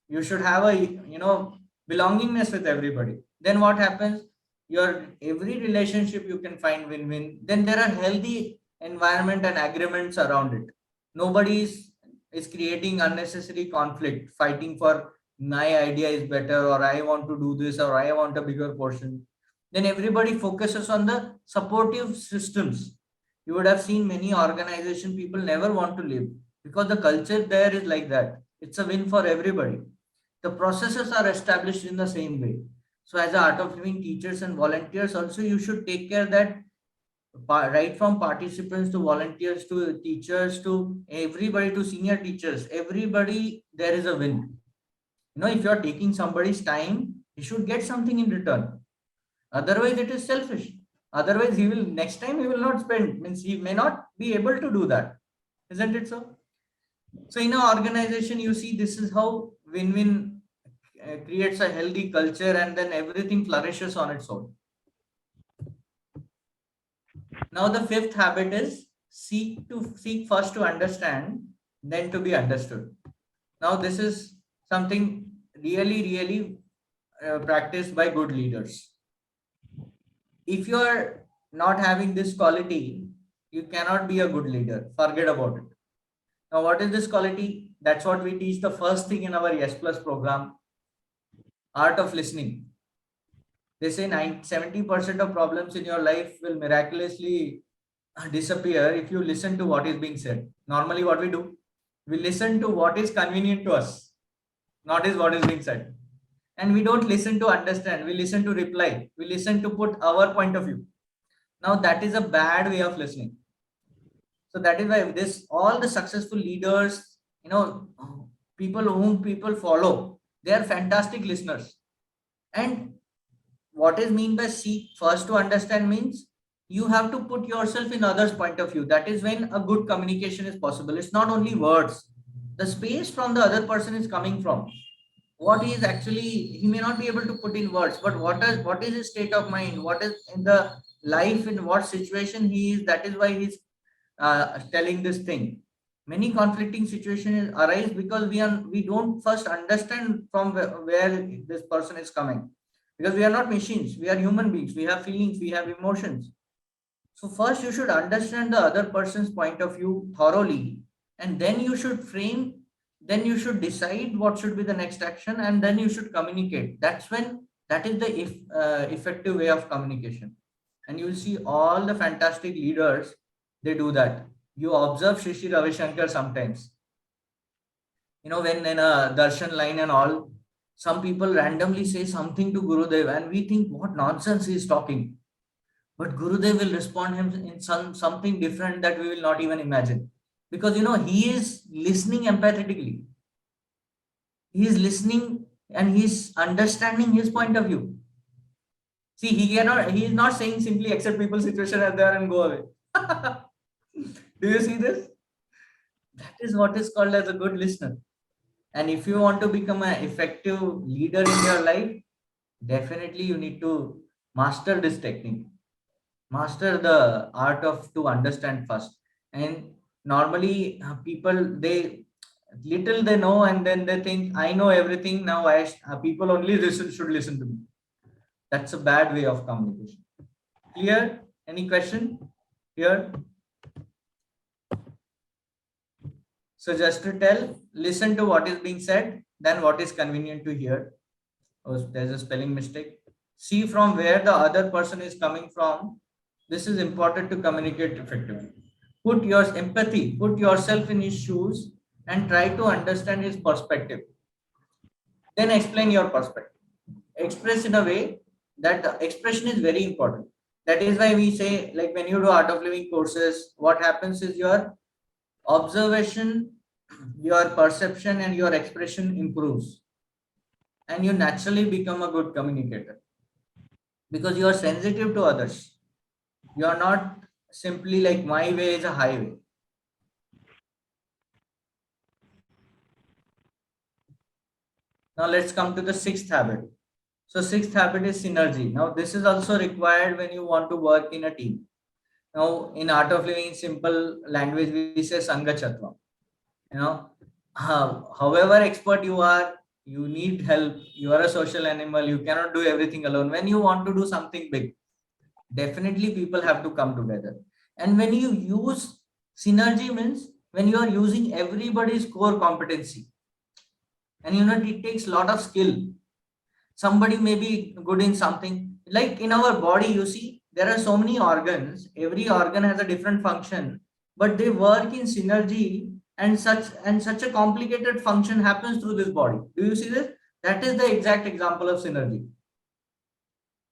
You should have a belongingness with everybody. Then what happens? Your every relationship you can find win-win. Then there are healthy environment and agreements around it. Nobody is creating unnecessary conflict, fighting for my idea is better, or I want to do this, or I want a bigger portion. Then everybody focuses on the supportive systems. You would have seen many organization people never want to leave because the culture there is like that. It's a win for everybody. The processes are established in the same way. So as a art of living teachers and volunteers also, you should take care that right from participants to volunteers to teachers to everybody to senior teachers, everybody there is a win. If you are taking somebody's time, he should get something in return. Otherwise, it is selfish. Otherwise, he will next time he will not spend. Means he may not be able to do that. Isn't it so? So in an organization, you see this is how win-win creates a healthy culture, and then everything flourishes on its own. Now the fifth habit is seek first to understand, then to be understood. Now this is something really practiced by good leaders. If you are not having this quality, you cannot be a good leader. Forget about it. Now, what is this quality? That's what we teach the first thing in our Yes Plus program, art of listening. They say 70% of problems in your life will miraculously disappear if you listen to what is being said. Normally, what we do, we listen to what is convenient to us, not is what is being said. And we don't listen to understand, we listen to reply, we listen to put our point of view. Now that is a bad way of listening. So that is why this all the successful leaders, people whom people follow, they are fantastic listeners. And what is mean by seek first to understand means you have to put yourself in others' point of view. That is when a good communication is possible. It's not only words. The space from the other person is coming from. What he is actually, he may not be able to put in words, but what is his state of mind, what is in the life, in what situation he is, that is why he's telling this thing. Many conflicting situations arise because we don't first understand from where this person is coming, because we are not machines, we are human beings, we have feelings, we have emotions. So first you should understand the other person's point of view thoroughly, and then you should frame, then you should decide what should be the next action, and then you should communicate. That is the effective way of communication. And you will see all the fantastic leaders, they do that. You observe Shri Ravi Shankar sometimes. When in a darshan line and all, some people randomly say something to Gurudev and we think what nonsense he is talking. But Gurudev will respond him in something different that we will not even imagine. Because he is listening empathetically. He is listening and he is understanding his point of view. See, he is not saying simply accept people's situation as they are and go away. Do you see this? That is what is called as a good listener. And if you want to become an effective leader in your life, definitely you need to master this technique. Master the art of to understand first. And normally people, they know and then they think I know everything now. People only should listen to me. That's a bad way of communication. Clear? Any question here? So just to tell, listen to what is being said, then what is convenient to hear. Oh, there's a spelling mistake. See from where the other person is coming from. This is important to communicate effectively. Put your empathy, put yourself in his shoes and try to understand his perspective. Then explain your perspective. Express in a way that the expression is very important. That is why we say, like when you do art of living courses, what happens is your observation, your perception and your expression improves. And you naturally become a good communicator because you are sensitive to others. You are not simply like my way is a highway. Now let's come to the sixth habit. So sixth habit is synergy. Now this is also required when you want to work in a team. Now in art of living in simple language, we say Sangha Chatva. However expert you are, you need help. You are a social animal. You cannot do everything alone. When you want to do something big, definitely people have to come together. And when you use synergy means when you are using everybody's core competency. And it takes a lot of skill. Somebody may be good in something, like in our body, you see, there are so many organs. Every organ has a different function, but they work in synergy, and such a complicated function happens through this body. Do you see this? That is the exact example of synergy.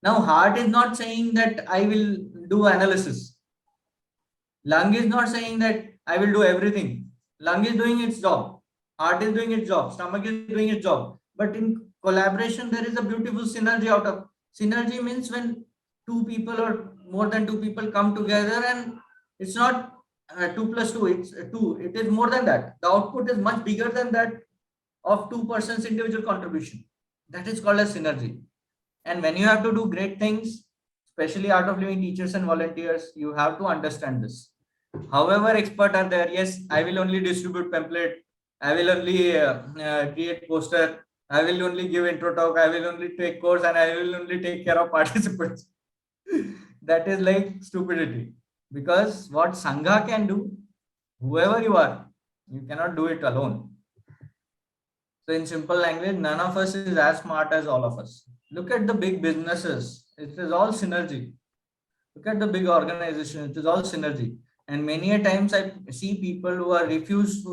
Now, heart is not saying that I will do analysis. Lung is not saying that I will do everything. Lung is doing its job. Heart is doing its job. Stomach is doing its job. But in collaboration, there is a beautiful synergy out of. Synergy means when two people or more than two people come together, and it's not 2 plus 2, it's 2. It is more than that. The output is much bigger than that of two persons' individual contribution. That is called as synergy. And when you have to do great things, especially art of living teachers and volunteers, you have to understand this. However expert are there, yes, I will only distribute pamphlet, I will only create poster, I will only give intro talk, I will only take course, and I will only take care of participants. That is like stupidity. Because what Sangha can do, whoever you are, you cannot do it alone. So in simple language, none of us is as smart as all of us. Look at the big businesses. It is all synergy. Look at the big organization. It is all synergy. And many a times I see people who refuse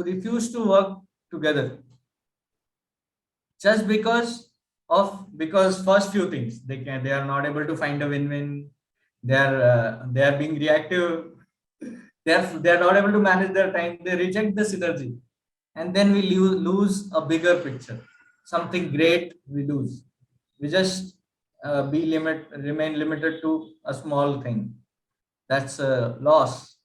to work together just because first few things they are not able to find a win-win. They are being reactive. They are not able to manage their time. They reject the synergy, and then we lose a bigger picture. Something great we lose. We just remain limited to a small thing. That's a loss.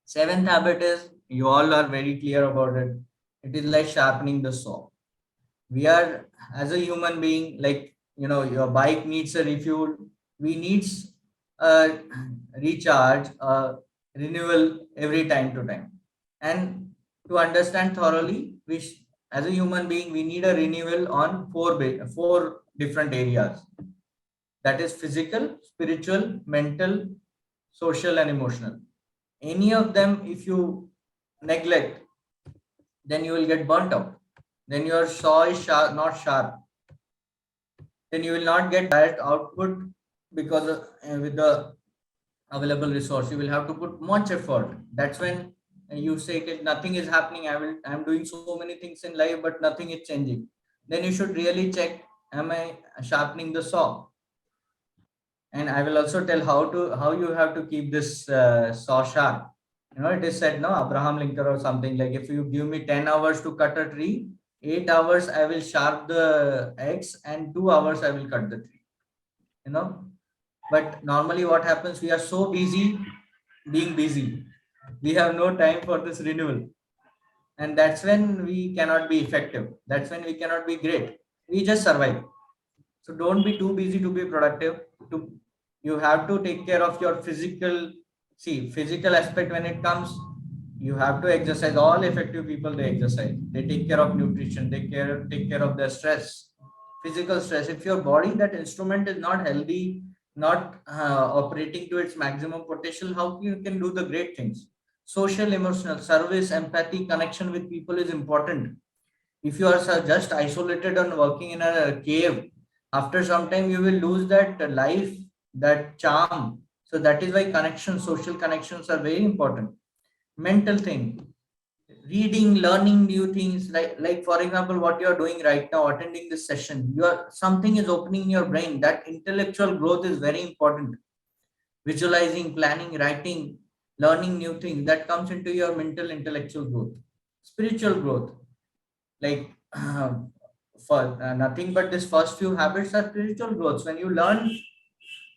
Seventh habit is, you all are very clear about it. It is like sharpening the saw. We are, as a human being, like, your bike needs a refuel. We needs a recharge, a renewal every time to time. And to understand thoroughly, as a human being, we need a renewal on four different areas. That is physical, spiritual, mental, social, and emotional. Any of them, if you neglect, then you will get burnt out. Then your saw is not sharp. Then you will not get direct output, because with the available resource, you will have to put much effort. That's when you say, "Okay, nothing is happening. I'm doing so many things in life, but nothing is changing." Then you should really check, am I sharpening the saw? And I will also tell how you have to keep this saw sharp. It is said, no, Abraham Lincoln or something, like, if you give me 10 hours to cut a tree, 8 hours I will sharp the X, and 2 hours I will cut the tree. But normally what happens, we are so busy being busy. We have no time for this renewal. And that's when we cannot be effective. That's when we cannot be great. We just survive. So don't be too busy to be productive. You have to take care of your physical aspect. When it comes, you have to exercise. All effective people, they exercise. They take care of nutrition. They take care of their stress, physical stress. If your body, that instrument, is not healthy, not operating to its maximum potential, how you can do the great things? Social, emotional, service, empathy, connection with people is important. If you are just isolated and working in a cave, after some time you will lose that life, that charm. So that is why social connections are very important. Mental thing, reading, learning new things, like for example, what you are doing right now, attending this session, something is opening in your brain. That intellectual growth is very important. Visualizing, planning, writing, learning new things, that comes into your mental intellectual growth. Spiritual growth, like for nothing but this first few habits are spiritual growths. When you learn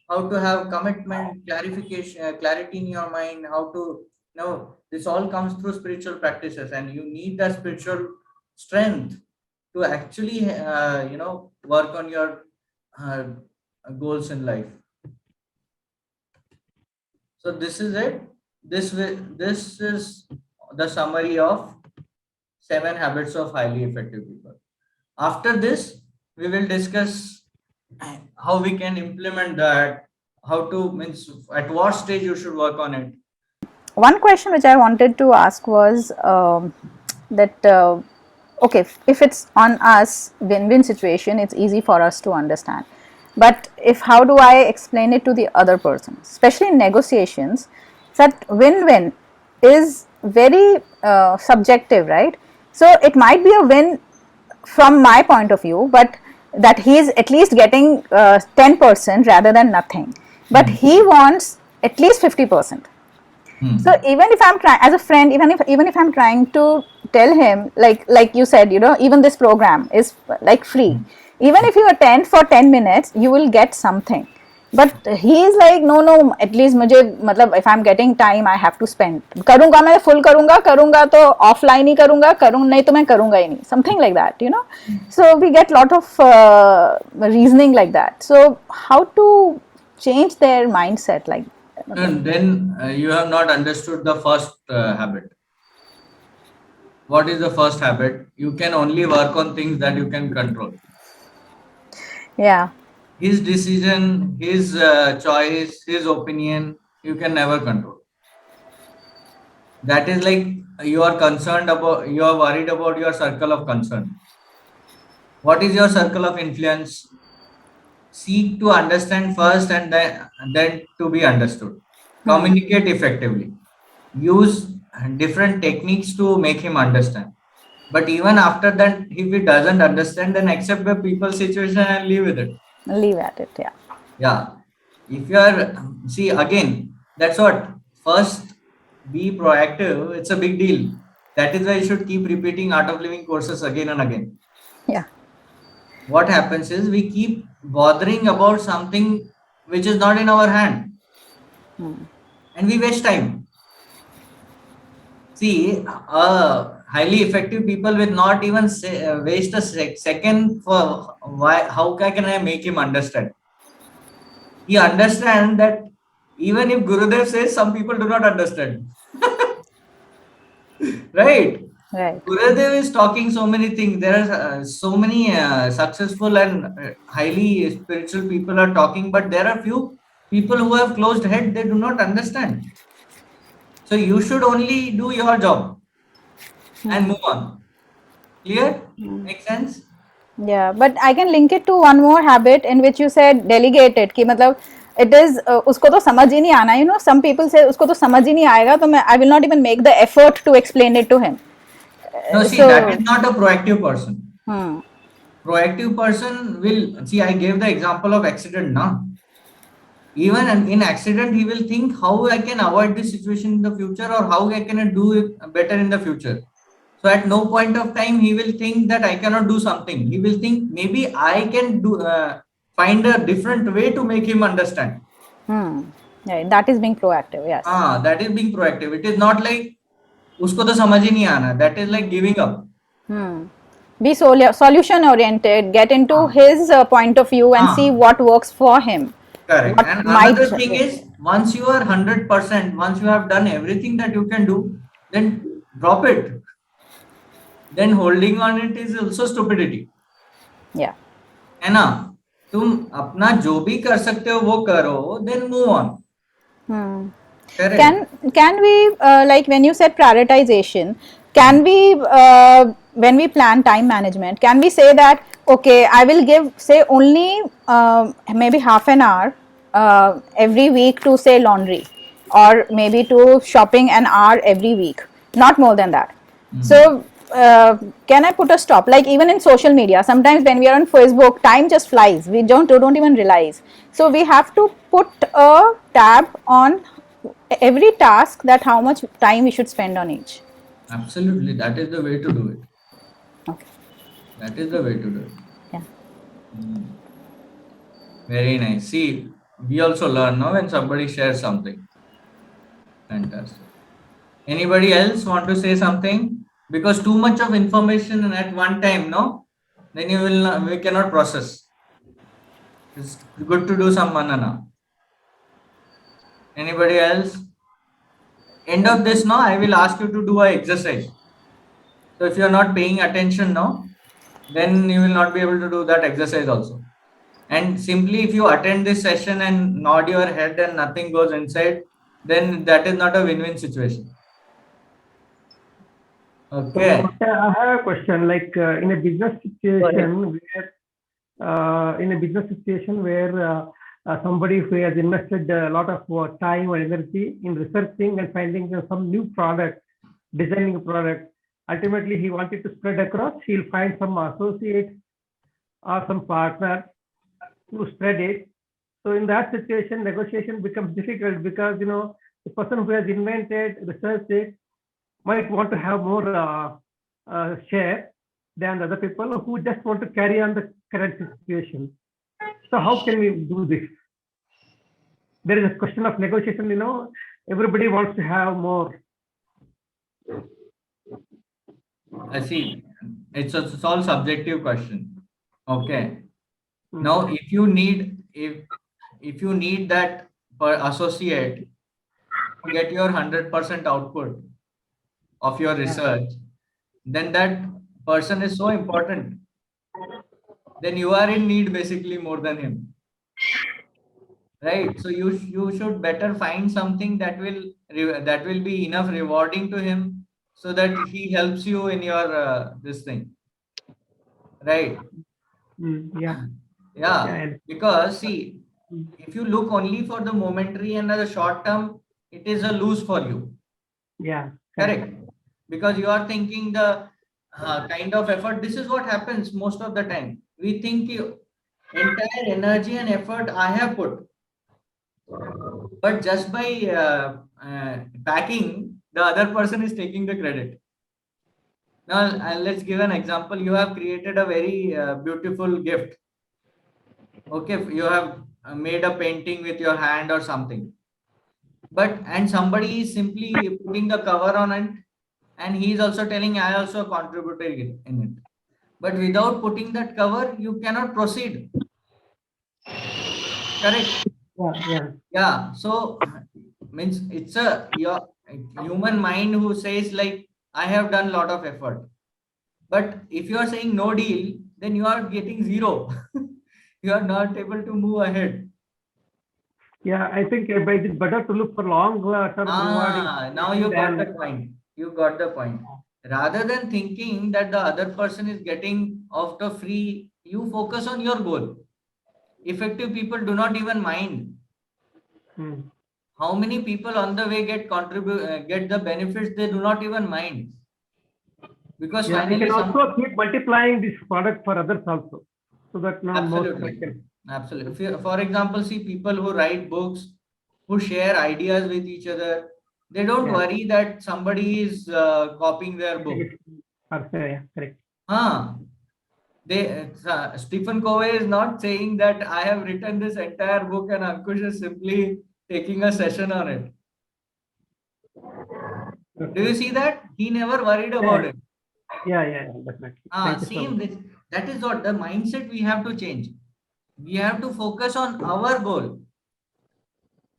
how to have commitment, clarification, clarity in your mind, how to this all comes through spiritual practices, and you need that spiritual strength to actually work on your uh, goals in life. So this is it. This is the summary of 7 habits of highly effective people. After this, we will discuss how we can implement that, how to, means at what stage you should work on it. One question which I wanted to ask was that okay, if it's on us, win-win situation, it's easy for us to understand. but if how do I explain it to the other person, especially in negotiations, that win-win is very subjective, right? So it might be a win from my point of view, but that he is at least getting 10% rather than nothing, but he wants at least 50%. So even if I'm trying as a friend, even if I'm trying to tell him, like you said, even this program is like free. Even if you attend for 10 minutes, you will get something. But he is like, no, at least मुझे मतलब if I'm getting time, I have to spend. करूँगा मैं full करूँगा तो offline ही करूँगा नहीं तो मैं करूँगा ही नहीं. Something like that, So we get lot of reasoning like that. So how to change their mindset like? And then you have not understood the first habit. What is the first habit? You can only work on things that you can control. Yeah. His decision, his choice, his opinion, you can never control. That is like you are worried about your circle of concern. What is your circle of influence? Seek to understand first and then to be understood. Communicate effectively. Use different techniques to make him understand. But even after that, if he doesn't understand, then accept the people's situation and live with it. Leave at it, yeah. Yeah. If you are, see, again, that's what. First, be proactive. It's a big deal. That is why you should keep repeating Art of Living courses again and again. Yeah. What happens is we keep bothering about something which is not in our hand. And we waste time. See, highly effective people will not even waste a second for how can I make him understand? He understands that even if Gurudev says, some people do not understand. Right? Gurudev is talking so many things. There are so many successful and highly spiritual people are talking, but there are few people who have closed head. They do not understand. So you should only do your job and move on. Clear? Make sense? Yeah, but I can link it to one more habit in which you said delegate it. कि मतलब it is उसको तो समझ ही नहीं आना, some people say उसको तो समझ ही नहीं आएगा तो I will not even make the effort to explain it to him. No, see, that is not a proactive person. Proactive person will, see, I gave the example of accident now. Even in accident, he will think how I can avoid this situation in the future or how I can do it better in the future. So at no point of time, he will think that I cannot do something. He will think maybe I can find a different way to make him understand. Yeah, that is being proactive, yes. That is being proactive. It is not like usko to samajh hi nahi aana. That is like giving up. Be solution oriented, get into his point of view and see what works for him. Correct. And another thing is, once you are 100%, once you have done everything that you can do, then drop it. Then holding on it is also stupidity. Yeah. है ना? तुम अपना जो भी कर सकते हो वो करो, then move on. Can we like when you said prioritization, can we when we plan time management, can we say that okay, I will give say only maybe half an hour every week to say laundry, or maybe to shopping an hour every week, not more than that. So can I put a stop? Like even in social media, sometimes when we are on Facebook, time just flies. We don't even realize. So we have to put a tab on every task, that how much time we should spend on each. Absolutely, that is the way to do it. Okay. That is the way to do it. Yeah. Very nice. See, we also learn now when somebody shares something. Fantastic. Anybody else want to say something? Because too much of information at one time, no? Then we cannot process. It's good to do some manana. Anybody else? End of this now, I will ask you to do an exercise. So if you are not paying attention now, then you will not be able to do that exercise also. And simply if you attend this session and nod your head and nothing goes inside, then that is not a win-win situation. Okay. So, I have a question. Like in a business situation where in a business situation where somebody who has invested a lot of time or energy in researching and finding some new product, designing a product. Ultimately, he wanted to spread across. He'll find some associates or some partner to spread it. So in that situation, negotiation becomes difficult because the person who has invented, researched it, might want to have more share than the other people who just want to carry on the current situation. So how can we do this? There is a question of negotiation, everybody wants to have more. I see. It's all subjective question. Okay. Now, if you need that per associate to get your 100% output of your research, then that person is so important. Then you are in need basically more than him, right? So you should better find something that will be enough rewarding to him, so that he helps you in your this thing, right? Yeah, because see, if you look only for the momentary and the short term, it is a lose for you. Yeah, correct. Because you are thinking the kind of effort. This is what happens most of the time. We think entire energy and effort I have put, but just by packing, the other person is taking the credit. Now, let's give an example. You have created a very beautiful gift. Okay, you have made a painting with your hand or something, and somebody is simply putting the cover on it, and he is also telling, I also contributed in it. But without putting that cover, you cannot proceed. Correct? Yeah. So means it's your human mind who says like, I have done a lot of effort. But if you are saying no deal, then you are getting zero. You are not able to move ahead. Yeah, I think it's better to look for long term rewarding. Now you got the point. You got the point. Rather than thinking that the other person is getting off the free, you focus on your goal. Effective people do not even mind. How many people on the way get the benefits? They do not even mind. Because finally, we can also keep multiplying this product for others also, so that now absolutely. For example, see people who write books, who share ideas with each other. They don't worry that somebody is copying their book. Correct. Stephen Covey is not saying that I have written this entire book and Ankush is simply taking a session on it. Do you see that? He never worried about it. Yeah, definitely. That is what the mindset we have to change. We have to focus on our goal.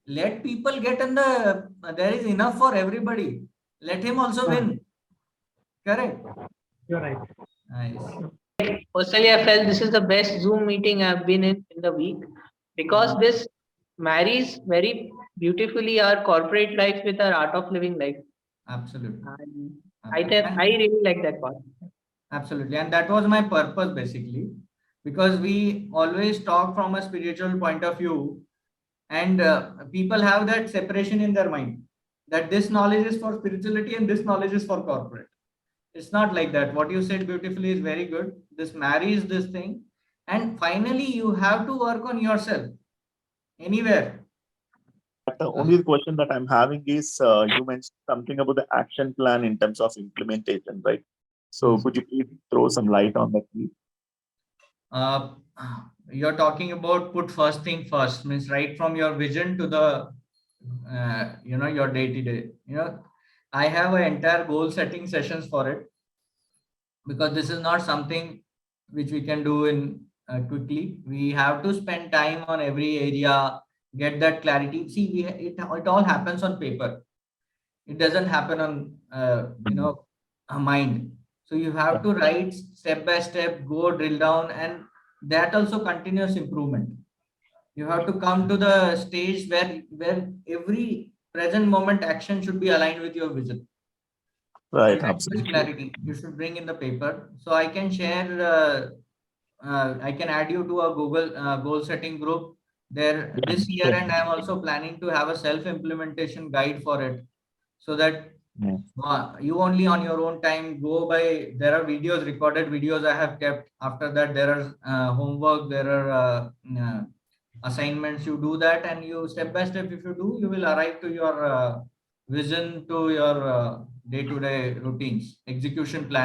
Let people get there is enough for everybody. Let him also win. Correct. You're right. Nice. Personally, I felt this is the best Zoom meeting I've been in the week, because this marries very beautifully our corporate life with our art of living life. Absolutely. I really like that part. Absolutely. And that was my purpose basically, because we always talk from a spiritual point of view, and people have that separation in their mind, that this knowledge is for spirituality and this knowledge is for corporate. It's not like that. What you said beautifully is very good. This marries this thing. And finally, you have to work on yourself anywhere. But the only question that I'm having is, you mentioned something about the action plan in terms of implementation, right? So could you please throw some light on that, please? You're talking about put first thing first, means right from your vision to the, your day-to-day. I have an entire goal setting sessions for it, because this is not something which we can do in quickly. We have to spend time on every area, get that clarity. See, it all happens on paper. It doesn't happen on a mind. So you have to write step by step, go drill down, and that also continuous improvement. You have to come to the stage where every present moment action should be aligned with your vision. Right, absolutely. Clarity you should bring in the paper. So I can share I can add you to a Google goal setting group. There Yeah, this year, sure. and I am also planning to have a self implementation guide for it, so that Yeah. you only on your own time go by. There are videos, recorded videos I have kept. After that, there are homework, there are assignments. You do that, and you step by step. If you do, you will arrive to your vision, to your day-to-day routines, execution plan.